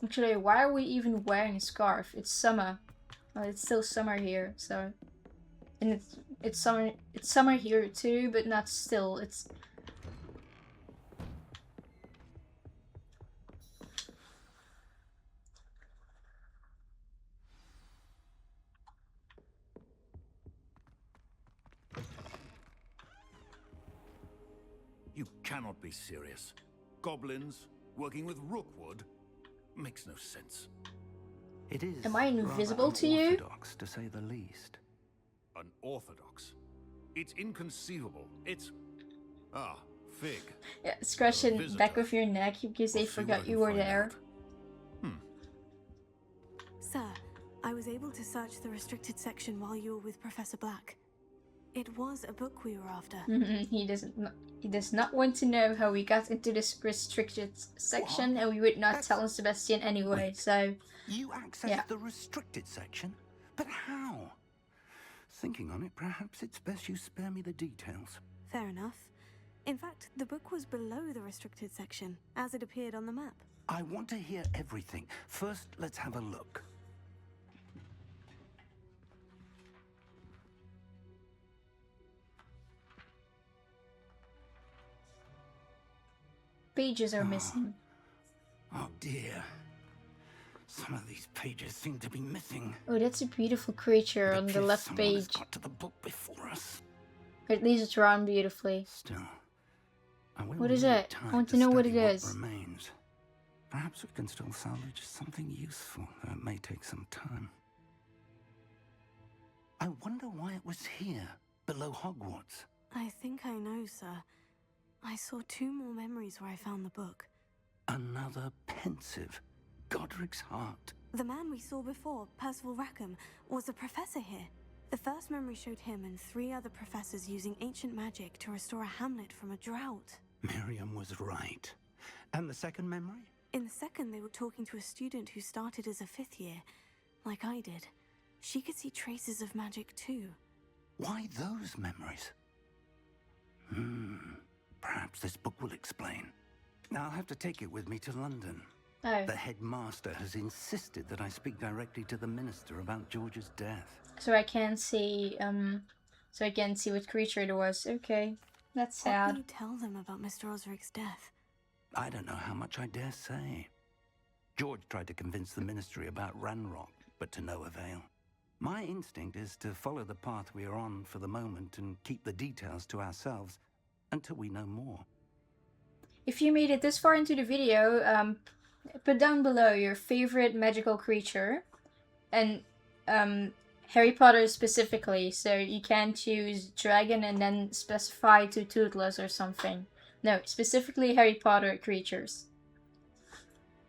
Actually, why are we even wearing a scarf? It's summer. Well, it's still summer here, so. And it's summer here too, but not still. It's. You cannot be serious. goblins working with rookwood? Makes no sense. It is Am I invisible to you? unorthodox, to say the least. Unorthodox? It's inconceivable. It's... Ah, Fig. Yeah, scratching back of your neck because they forgot you were there. Sir, I was able to search the restricted section while you were with Professor Black. It was a book we were after. He does not want to know how we got into this restricted section, and we would not tell Sebastian anyway. So you accessed the restricted section, but how? Thinking on it, perhaps it's best you spare me the details. Fair enough. In fact, the book was below the restricted section, as it appeared on the map. I want to hear everything. First, let's have a look. Pages are missing. Oh dear. Some of these pages seem to be missing. Oh, that's a beautiful creature on the left page. Got to the book before us. Or at least it's drawn beautifully. Still, what is it? I want to know what it is. Remains. Perhaps we can still salvage something useful, though it may take some time. I wonder why it was here, below Hogwarts. I think I know, sir. I saw 2 more memories where I found the book. Another pensive. Godric's heart. The man we saw before, Percival Rackham, was a professor here. The first memory showed him and 3 other professors using ancient magic to restore a hamlet from a drought. Miriam was right. And the second memory? In the second, they were talking to a student who started as a 5th year, like I did. She could see traces of magic too. Why those memories? Perhaps this book will explain. Now I'll have to take it with me to London. Oh. The headmaster has insisted that I speak directly to the minister about George's death. So I can see, what creature it was. Okay, that's sad. What will you tell them about Mr. Osric's death? I don't know how much I dare say. George tried to convince the ministry about Ranrock, but to no avail. My instinct is to follow the path we are on for the moment and keep the details to ourselves until we know more. If you made it this far into the video, put down below your favorite magical creature and Harry Potter specifically, so you can choose dragon and then specify to toothless or something. No, specifically Harry Potter creatures.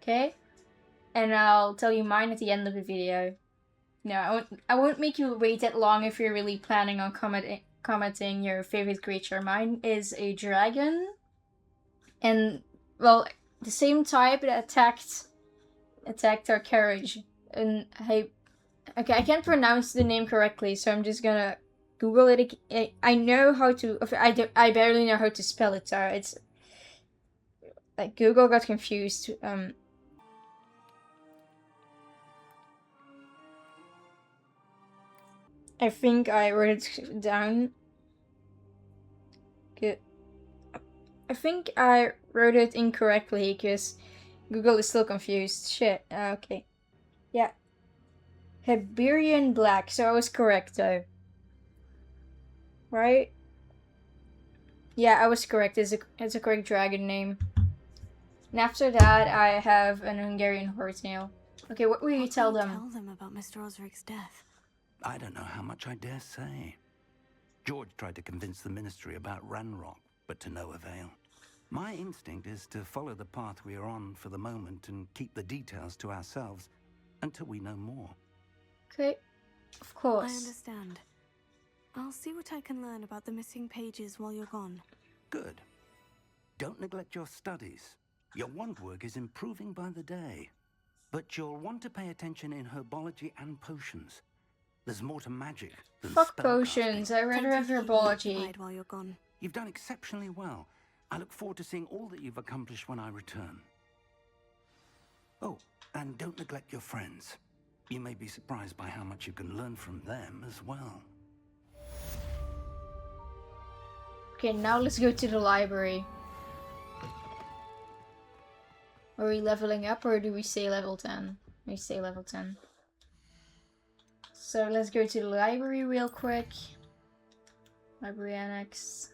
Okay? And I'll tell you mine at the end of the video. No, I won't make you wait that long if you're really planning on commenting your favorite creature. Mine is a dragon. And, well, the same type that attacked our carriage. And okay, I can't pronounce the name correctly, so I'm just gonna Google it. I know how to. I barely know how to spell it. So it's like Google got confused. I think I wrote it down. Good. I think I wrote it incorrectly because Google is still confused. Shit. Okay. Yeah. Heberian Black. So I was correct though. Right? Yeah, I was correct. It's a correct dragon name. And after that, I have an Hungarian horsenail. Okay, what will you tell them? Tell them about Mr. Osric's death. I don't know how much I dare say. George tried to convince the ministry about Ranrock, but to no avail. My instinct is to follow the path we are on for the moment and keep the details to ourselves until we know more. Okay, of course. I understand. I'll see what I can learn about the missing pages while you're gone. Good. Don't neglect your studies. Your wand work is improving by the day. But you'll want to pay attention in herbology and potions. There's more to magic than Fuck potions, I'd rather have herbology. While you're gone. You've done exceptionally well. I look forward to seeing all that you've accomplished when I return. Oh, and don't neglect your friends. You may be surprised by how much you can learn from them as well. Okay, now let's go to the library. Are we leveling up or do we stay level 10? We stay level 10. So let's go to the library real quick. Library annex.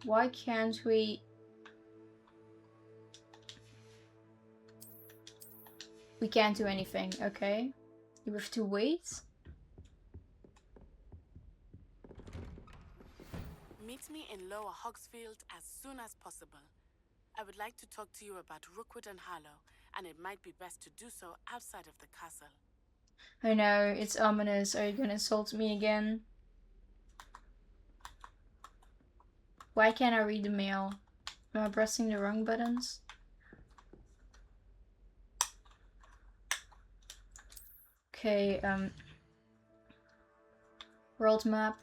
Why can't we... We can't do anything, okay. You have to wait. Meet me in Lower Hogsfield as soon as possible. I would like to talk to you about Rookwood and Harlow, and it might be best to do so outside of the castle. I know, it's ominous. Are you gonna insult me again? Why can't I read the mail? Am I pressing the wrong buttons? Okay, world map.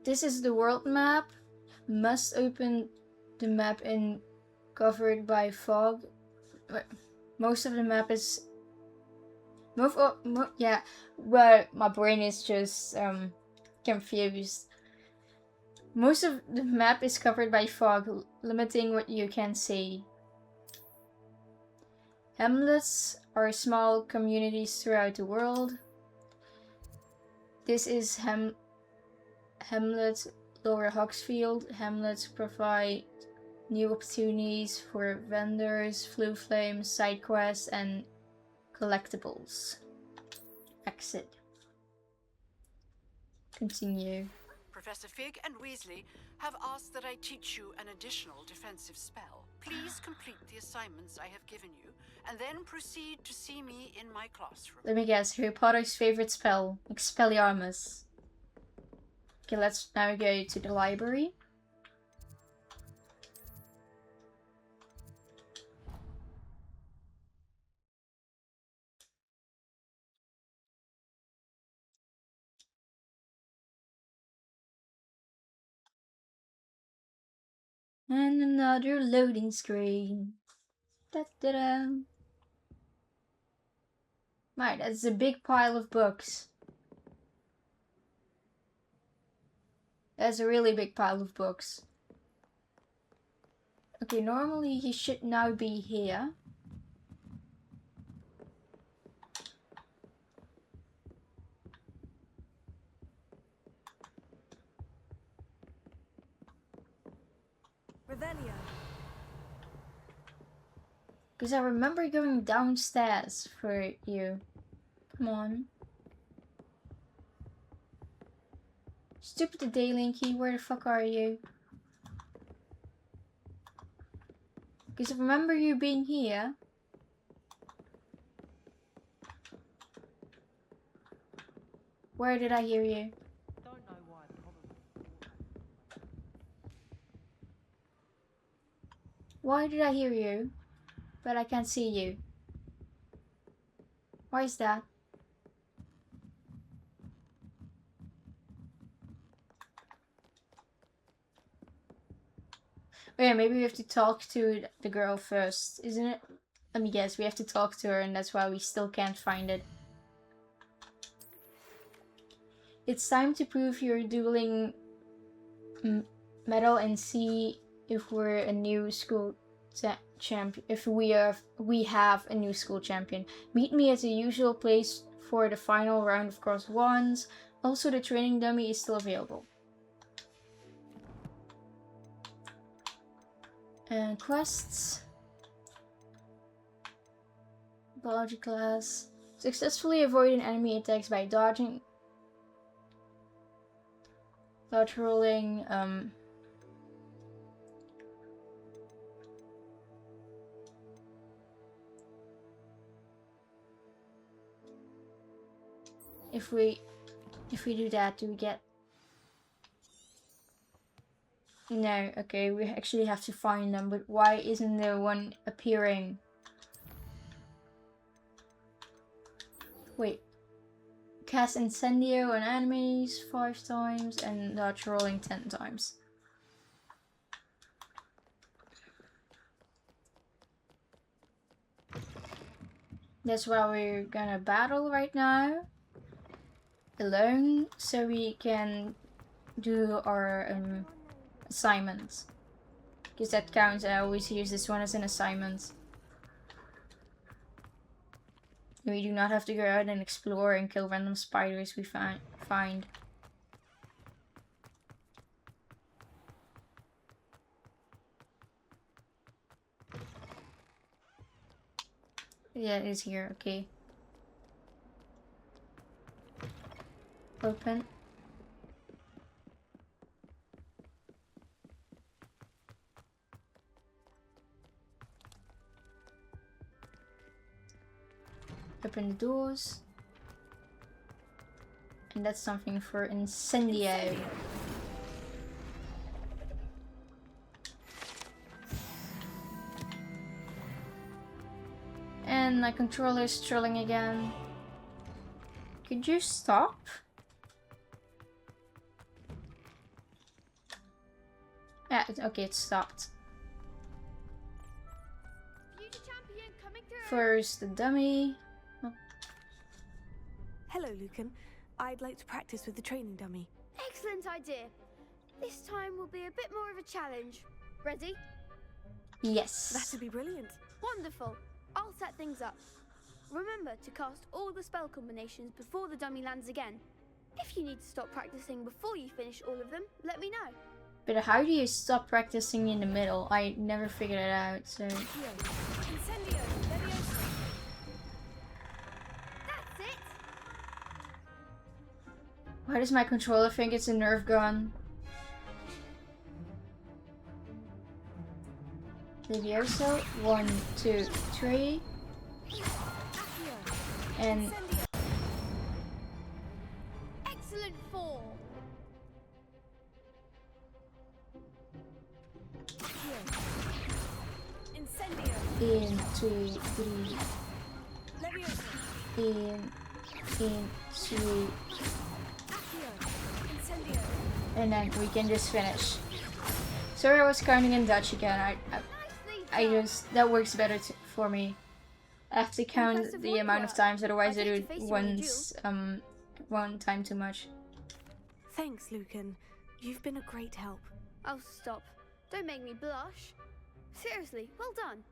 This is the world map. Must open the map in covered by fog. Most of the map is yeah, but my brain is just confused. Most of the map is covered by fog, limiting what you can see. Hamlets are small communities throughout the world. This is Hamlet Lower Hogsfield. Hamlets provide new opportunities for vendors, flue flames, side quests, and collectibles. Exit. Continue. Professor Fig and Weasley have asked that I teach you an additional defensive spell. Please complete the assignments I have given you, and then proceed to see me in my classroom. Let me guess, Harry Potter's favorite spell, Expelliarmus. Okay, let's now go to the library. And another loading screen. Da-da-da. Right, that's a big pile of books. That's a really big pile of books. Okay, normally he should now be here. Revelio. Because I remember going downstairs for you. Come on. Stupid Daylinky, where the fuck are you? Because I remember you being here. Where did I hear you? Don't know why, probably. Why did I hear you? But I can't see you. Why is that? Oh yeah, maybe we have to talk to the girl first, isn't it? Let me guess, we have to talk to her and that's why we still can't find it. It's time to prove your dueling medal and see if we're a new school champion. If we have a new school champion. Meet me at the usual place for the final round of cross wands. Also, the training dummy is still available. And quests. Herbology class. Successfully avoiding enemy attacks by dodge rolling. If we do that, do we get... No, okay, we actually have to find them, but why isn't there one appearing? Wait. Cast Incendio on enemies 5 times and dodge rolling 10 times. That's why we're gonna battle right now. Alone, so we can do our assignments. Because that counts, I always use this one as an assignment. We do not have to go out and explore and kill random spiders we find. Yeah, it is here. Okay. Open. Open the doors. And that's something for incendio. And my controller is trolling again. Could you stop? Yeah, okay, it stopped. First the dummy. Oh. Hello, Lucan. I'd like to practice with the training dummy. Excellent idea. This time will be a bit more of a challenge. Ready? Yes. That would be brilliant. Wonderful. I'll set things up. Remember to cast all the spell combinations before the dummy lands again. If you need to stop practicing before you finish all of them, let me know. But how do you stop practicing in the middle? I never figured it out, so... Incendio, Leviosa. That's it! Why does my controller think it's a Nerf gun? Leviosa, 1, 2, 3. And... Excellent 4! In 2, 3. In 2. And then we can just finish. Sorry, I was counting in Dutch again. I just, that works better for me. I have to count the amount of times, otherwise I do it once, one time too much. Thanks, Lucan. You've been a great help. Oh, stop. Don't make me blush. Seriously, well done.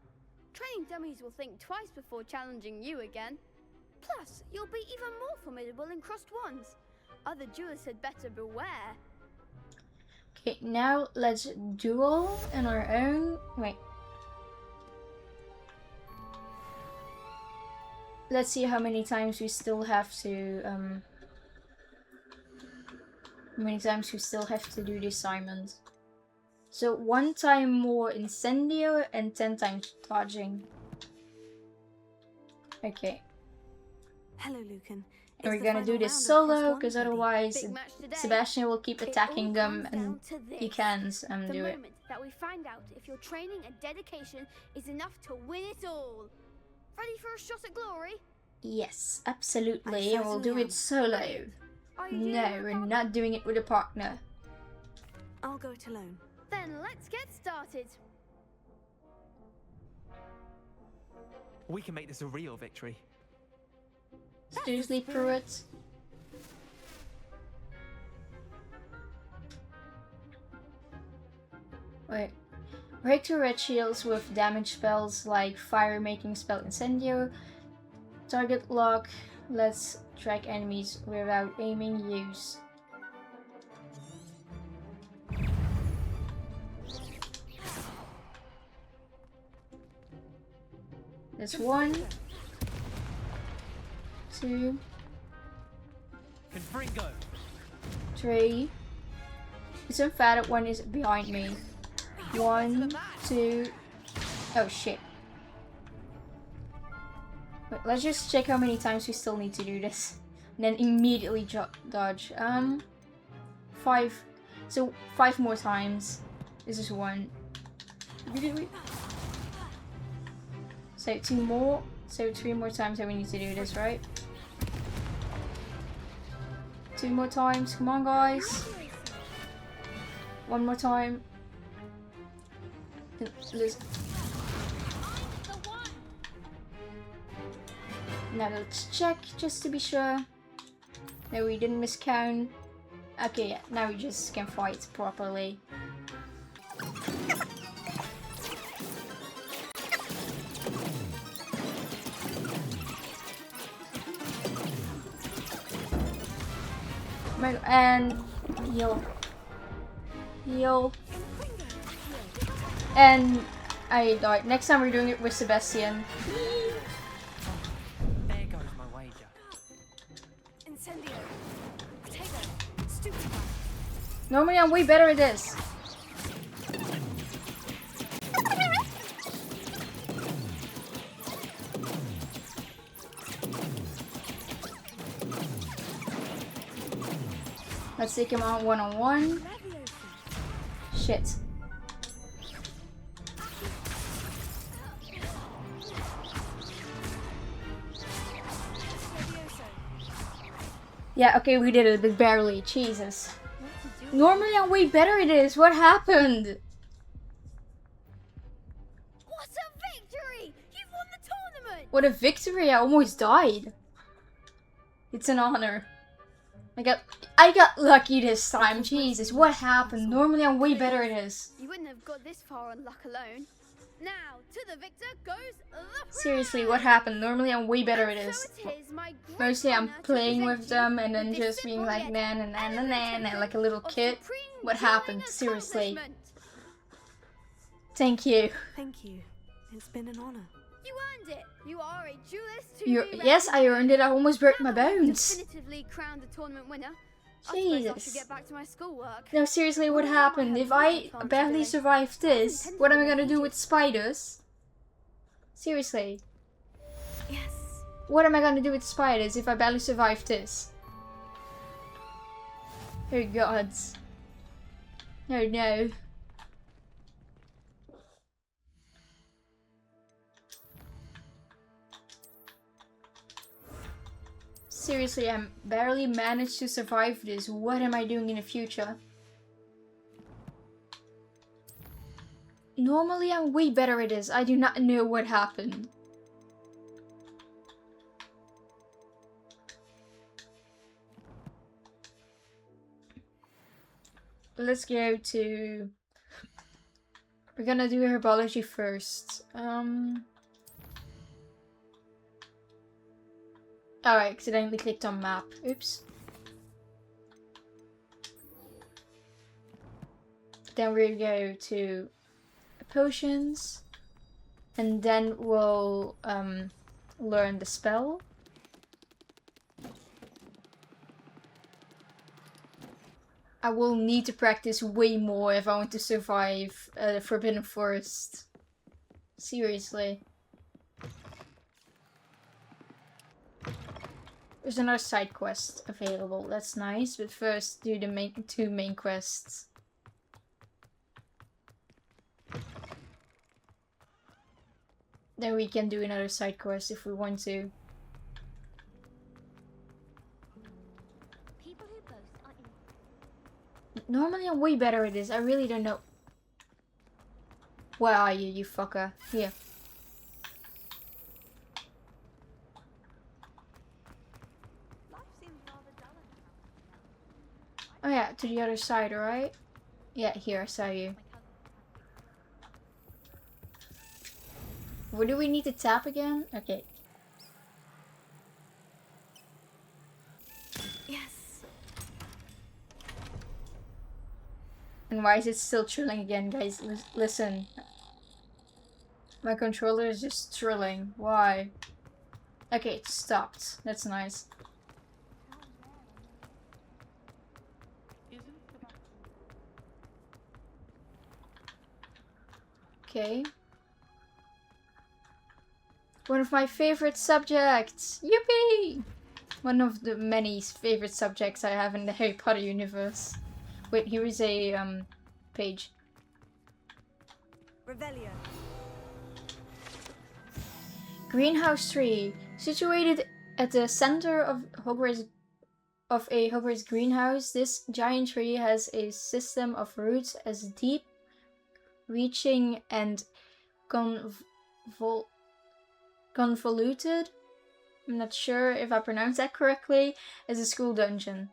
Training dummies will think twice before challenging you again. Plus, you'll be even more formidable in crossed wands. Other duelists had better beware. Okay, now let's duel on our own. Wait. Let's see how many times we still have to, how many times we still have to do the assignment. So 1 time more incendio and 10 times dodging. Okay. Hello, Lucan. And we're gonna do this solo, because otherwise Sebastian will keep attacking them and he can't do it. The moment that we find out if your training and dedication is enough to win it all. Ready for a shot at glory? Yes, absolutely, and we'll do it solo. No, we're not doing it with a partner. I'll go it alone. Then let's get started. We can make this a real victory. Seriously, Pruitt? Wait. Break to red shields with damage spells like fire making spell incendio. Target lock. Let's track enemies without aiming use. That's 1, 2, Confringo. 3. It's so fat that one is behind me. 1, 2. Oh shit. Wait, let's just check how many times we still need to do this. And then immediately dodge. 5. So 5 more times. This is 1. So 2 more. So 3 more times that we need to do this, right? 2 more times. Come on, guys. 1 more time. Now let's check just to be sure. No, we didn't miscount. Okay, yeah, now we just can fight properly. And heal. Heal. And I died. Next time we're doing it with Sebastian. Normally I'm way better at this. Let's take him on one-on-one. Shit. Yeah, okay, we did it, but barely. Jesus. Normally I'm way better at this. What happened? What a victory! You've won the tournament! What a victory. I almost died. It's an honor. I got lucky this time. Jesus, what happened? Normally I'm way better at this. You wouldn't have got this far on luck alone. Now, to the victor goes the Seriously, what happened? Normally I'm way better at this. Mostly I'm playing with them and then just being like nan and like a little kid. What happened? Seriously. Thank you. Thank you. It's been an honor. You earned it. You are a duelist Yes, I earned it. I almost broke my bones. Definitively crowned a tournament winner. Jesus. I should get back to my schoolwork. No, seriously, what happened? If I barely survived this, what am I gonna do with spiders? Seriously. Yes. What am I gonna do with spiders if I barely survived this? Oh gods. Oh no. Seriously, I barely managed to survive this. What am I doing in the future? Normally I'm way better at this. I do not know what happened. Let's go to... We're gonna do Herbology first. Oh, I accidentally clicked on map. Oops. Then we'll go to potions. And then we'll learn the spell. I will need to practice way more if I want to survive the Forbidden Forest. Seriously. There's another side quest available. That's nice, but first do the two main quests. Then we can do another side quest if we want to. Normally I'm way better at this. I really don't know. Where are you, you fucker? Here. Oh yeah, to the other side, alright? Yeah, here, I saw you. Where do we need to tap again? Okay. Yes. And why is it still trilling again, guys? Listen. My controller is just trilling. Why? Okay, it stopped. That's nice. Okay. One of my favorite subjects! Yippee! One of the many favorite subjects I have in the Harry Potter universe. Wait, here is a page. Revelio. Greenhouse tree. Situated at the center of a Hogwarts greenhouse, this giant tree has a system of roots as deep, reaching and convoluted, I'm not sure if I pronounced that correctly, as a school dungeon.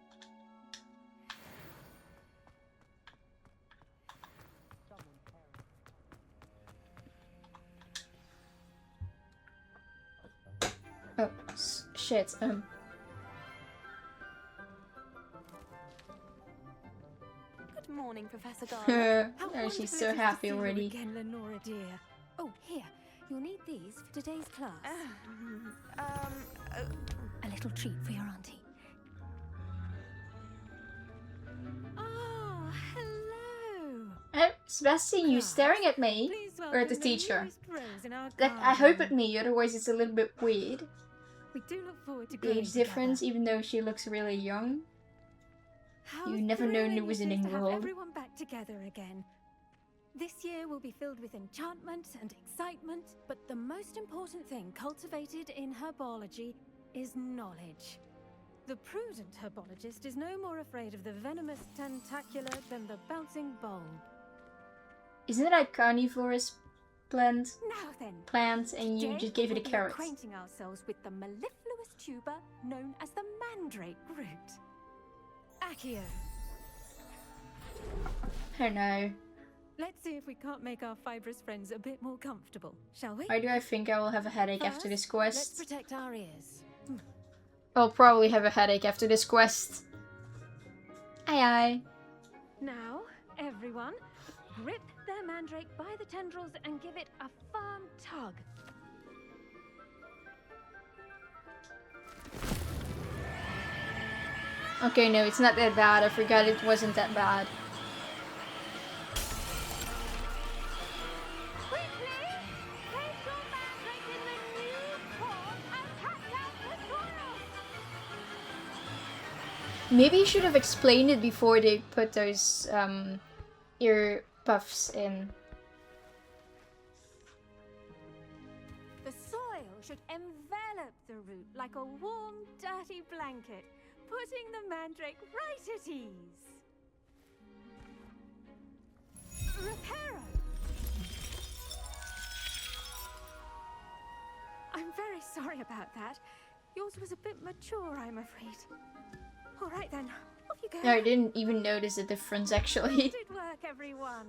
Oh, shit, Good morning, Professor Garland. Oh, she's so happy already. Again, Lenora dear. Oh, here. You'll need these for today's class. A little treat for your auntie. Ah, Sebastian, you staring at me or at the teacher? Like, I hope at me, otherwise it's a little bit weird. We do look forward to The age difference, even though she looks really young. You never know who was in to have England. everyone back together again. This year will be filled with enchantment and excitement, but the most important thing cultivated in herbology is knowledge. The prudent herbologist is no more afraid of the venomous tentacular than the bouncing bulb. Isn't it a carnivorous plant? Now then, And you just gave it a we'll be carrot. acquainting ourselves with the mellifluous tuber known as the mandrake root. Accio. I don't know. Let's see if we can't make our fibrous friends a bit more comfortable, shall we? Why do I think I will have a headache after this quest? Let's protect our ears. I'll probably have a headache after this quest. Aye aye. Now, everyone, grip their mandrake by the tendrils and give it a firm tug. Okay, no, it's not that bad. I forgot it wasn't that bad. Maybe you should have explained it before they put those ear puffs in. The soil should envelop the root like a warm, dirty blanket, putting the mandrake right at ease. Reparo! I'm very sorry about that. Yours was a bit mature, I'm afraid. All right then, off you go. No, I didn't even notice the difference actually. Good work, everyone.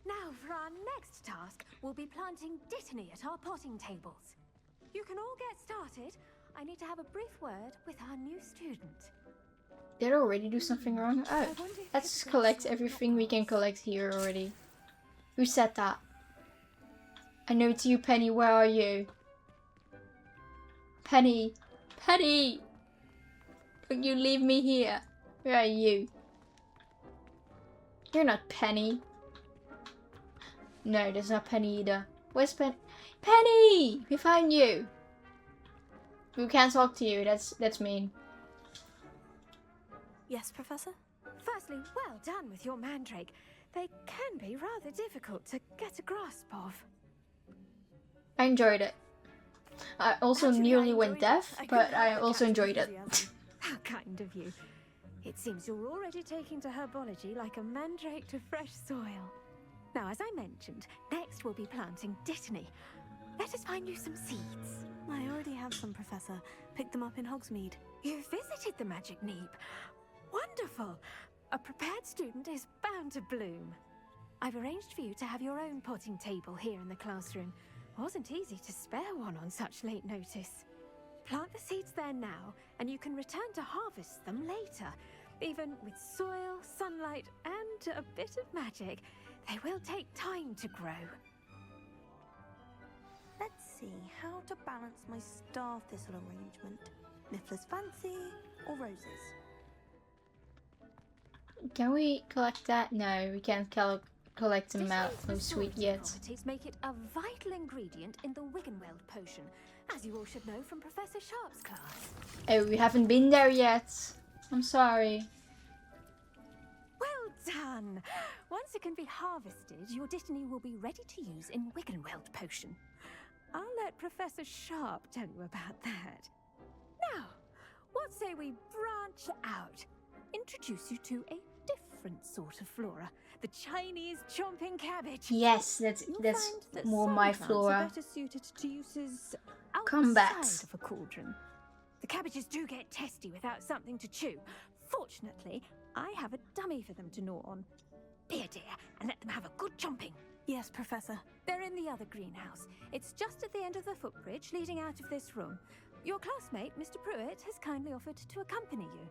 Now for our next task, we'll be planting dittany at our potting tables. You can all get started. I need to have a brief word with our new student. Did I already do something wrong? Oh, let's collect everything we can collect here already. Who said that? I know it's you, Penny. Where are you? Penny! Penny! Don't you leave me here. Where are you? You're not Penny. No, that's not Penny either. Where's Penny! We found you! We can't talk to you, that's mean. Yes, Professor? Firstly, well done with your mandrake. They can be rather difficult to get a grasp of. I enjoyed it. I also nearly went deaf, but I also enjoyed it. How kind of you. It seems you're already taking to herbology like a mandrake to fresh soil. Now, as I mentioned, next we'll be planting dittany. Let us find you some seeds. I already have some, Professor. Picked them up in Hogsmeade. You visited the Magic Neep. Wonderful. A prepared student is bound to bloom. I've arranged for you to have your own potting table here in the classroom. Wasn't easy to spare one on such late notice. Plant the seeds there now, and you can return to harvest them later. Even with soil, sunlight, and a bit of magic, they will take time to grow. Let's see how to balance my star thistle arrangement. Niffler's fancy or roses? Can we collect that? No, we can't collect them out. No sweet yet. Properties make it a vital ingredient in the Wiggenweld potion, as you all should know from Professor Sharp's class. Oh, we haven't been there yet. I'm sorry. Well done! Once it can be harvested, your dittany will be ready to use in Wiggenweld potion. I'll let Professor Sharp tell you about that. Now, what say we branch out? Introduce you to a different sort of flora. The Chinese chomping cabbage. Yes, that's more my flora. Better suited to uses Combat. outside of a cauldron. The cabbages do get testy without something to chew. Fortunately, I have a dummy for them to gnaw on. Be a dear and let them have a good chomping. Yes, Professor. They're in the other greenhouse. It's just at the end of the footbridge leading out of this room. Your classmate, Mr. Pruitt, has kindly offered to accompany you.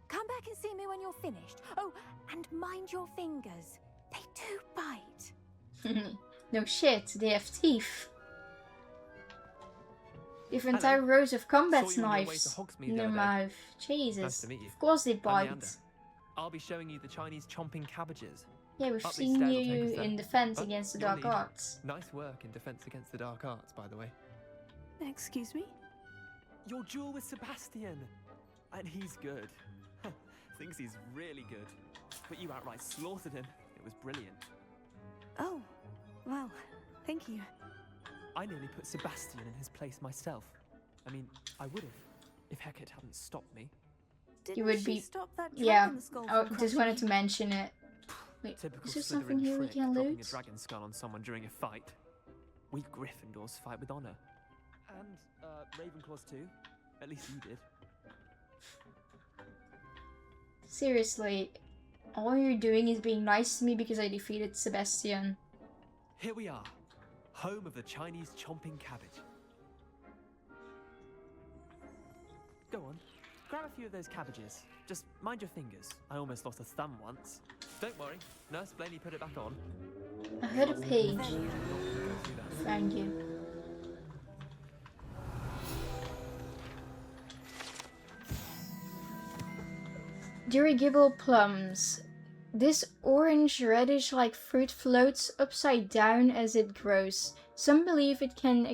Come back and see me when you're finished. Oh, and mind your fingers. They do bite. No shit, they have teeth. They have entire rows of combat Saw you on your way to knives Hogsmeade in the their other day. mouth. Jesus. Nice to meet you. Of course they I'm bite. Leander. I'll be showing you the Chinese chomping cabbages. Yeah, we've Up these seen stairs will you take us there. in defense Oh, against the you'll dark lead. arts. Nice work in defense against the dark arts, by the way. Excuse me? Your duel with Sebastian. And he's good. Thinks he's really good. But you outright slaughtered him. It was brilliant. Oh, well, thank you. I nearly put Sebastian in his place myself. I mean, I would have, if Hecate hadn't stopped me. Didn't You would she be. stop that Yeah, dragon skull I from just crushing wanted to you? mention it. Wait, Typical is there Slytherin something here we trick, can dropping loot? a dragon skull on someone during a fight. We Gryffindors fight with honor. And Ravenclaws too. At least you did. Seriously, all you're doing is being nice to me because I defeated Sebastian. Here we are, home of the Chinese chomping cabbage. Go on, grab a few of those cabbages. Just mind your fingers. I almost lost a thumb once. Don't worry, Nurse Blaney put it back on. I heard a page. Thank you. Dirigible plums. This orange reddish like fruit floats upside down as it grows. Some believe it can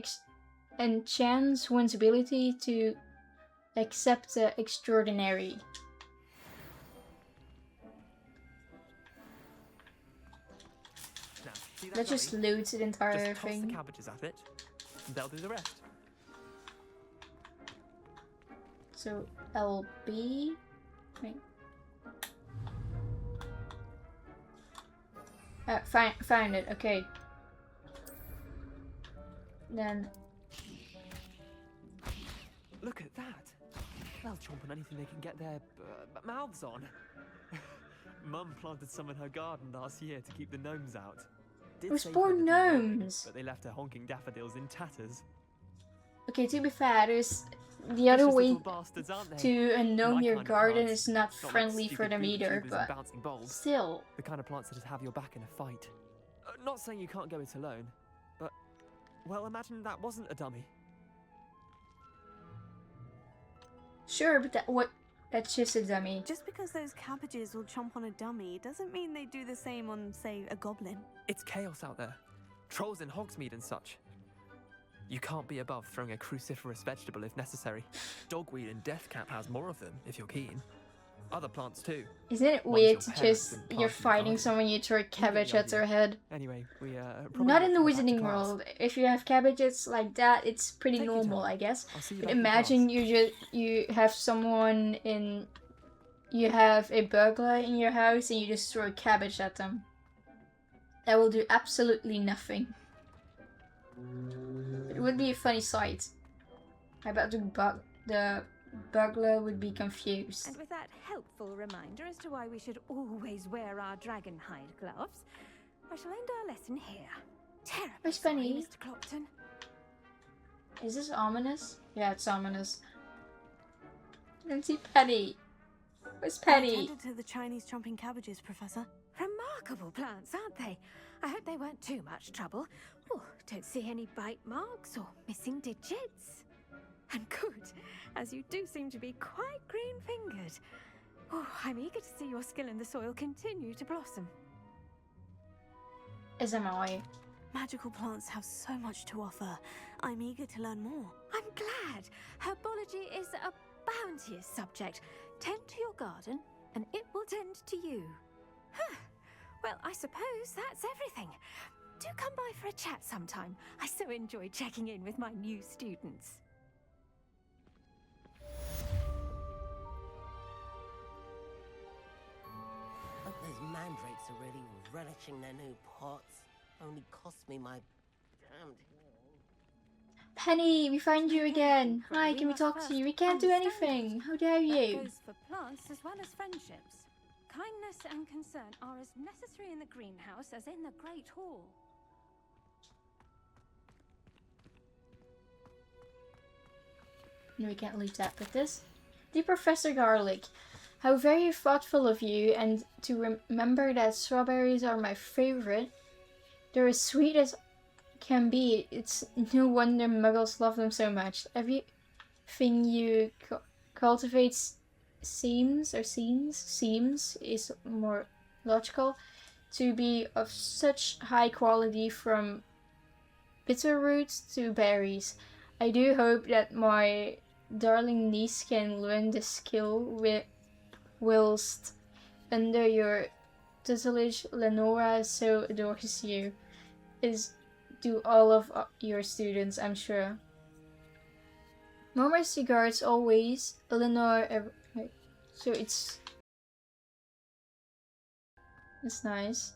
enchant one's ability to accept the extraordinary. Now, see that Let's just dummy? loot the entire Just toss thing. the cabbages at it, and they'll do the rest. So LB. Wait. Found it. Okay. Then Look at that. They'll chomp on anything they can get their mouths on. Mum planted some in her garden last year to keep the gnomes out. Did There's save 4 her little wedding, gnomes. but they left her honking daffodils in tatters. okay, to be fair, there's the other Vicious way little bastards, aren't they? to gnome My your kind of garden plants. is not Not like friendly for stupid them booby either, tubers and but bouncing balls. still. The kind of plants that just have your back in a fight. Not saying you can't go it alone, but well, imagine that wasn't a dummy. Sure, but that's just a dummy. Just because those cabbages will chomp on a dummy doesn't mean they do the same on, say, a goblin. It's chaos out there. Trolls in Hogsmeade and such. You can't be above throwing a cruciferous vegetable if necessary. Dogweed and deathcap has more of them, if you're keen. Other plants too. Isn't it Ones weird your to parents just didn't you're plant in the fighting garden. someone, you throw a cabbage at their head? Anyway, we Not in the probably ought to go back to wizarding class. world. If you have cabbages like that, it's pretty Take your normal, time. I guess. I'll see you But back in imagine class. you have someone in, you have a burglar in your house and you just throw a cabbage at them. That will do absolutely nothing. It would be a funny sight. I bet the burglar would be confused. And with that helpful reminder as to why we should always wear our dragon hide gloves, I shall end our lesson here. Terribly Where's sorry, Penny? Mr. Clopton. Is this ominous? Yeah, it's ominous. I don't see Penny. Where's I Penny? attended to the Chinese chomping cabbages, Professor. Remarkable plants, aren't they? I hope they weren't too much trouble. Oh, don't see any bite marks or missing digits. And good, as you do seem to be quite green-fingered. Oh, I'm eager to see your skill in the soil continue to blossom. As am I. Magical plants have so much to offer. I'm eager to learn more. I'm glad. Herbology is a bounteous subject. Tend to your garden, and it will tend to you. Huh. Well, I suppose that's everything. Do come by for a chat sometime. I so enjoy checking in with my new students. Hope those mandrakes are really relishing their new pots. Only cost me my damned Penny, we find you again. Hi, can we talk to you? We can't do anything. How dare That you? goes for plants as well as friendships. Kindness and concern are as necessary in the greenhouse as in the Great Hall. No, we can't leave that with this. Dear Professor Garlic, how very thoughtful of you, and to remember that strawberries are my favorite. They're as sweet as can be. It's no wonder muggles love them so much. Everything you cultivate seems is more logical, to be of such high quality, from bitter roots to berries. I do hope that my darling niece can learn the skill whilst under your tutelage. Lenora so adores you, as do all of your students, I'm sure. More mercy guards always, Eleanor. So it's nice.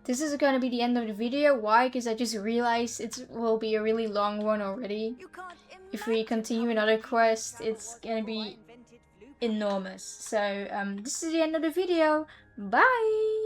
This is gonna be the end of the video. Why? Because I just realized it will be a really long one already. If we continue another quest, it's gonna be enormous. So this is the end of the video. Bye!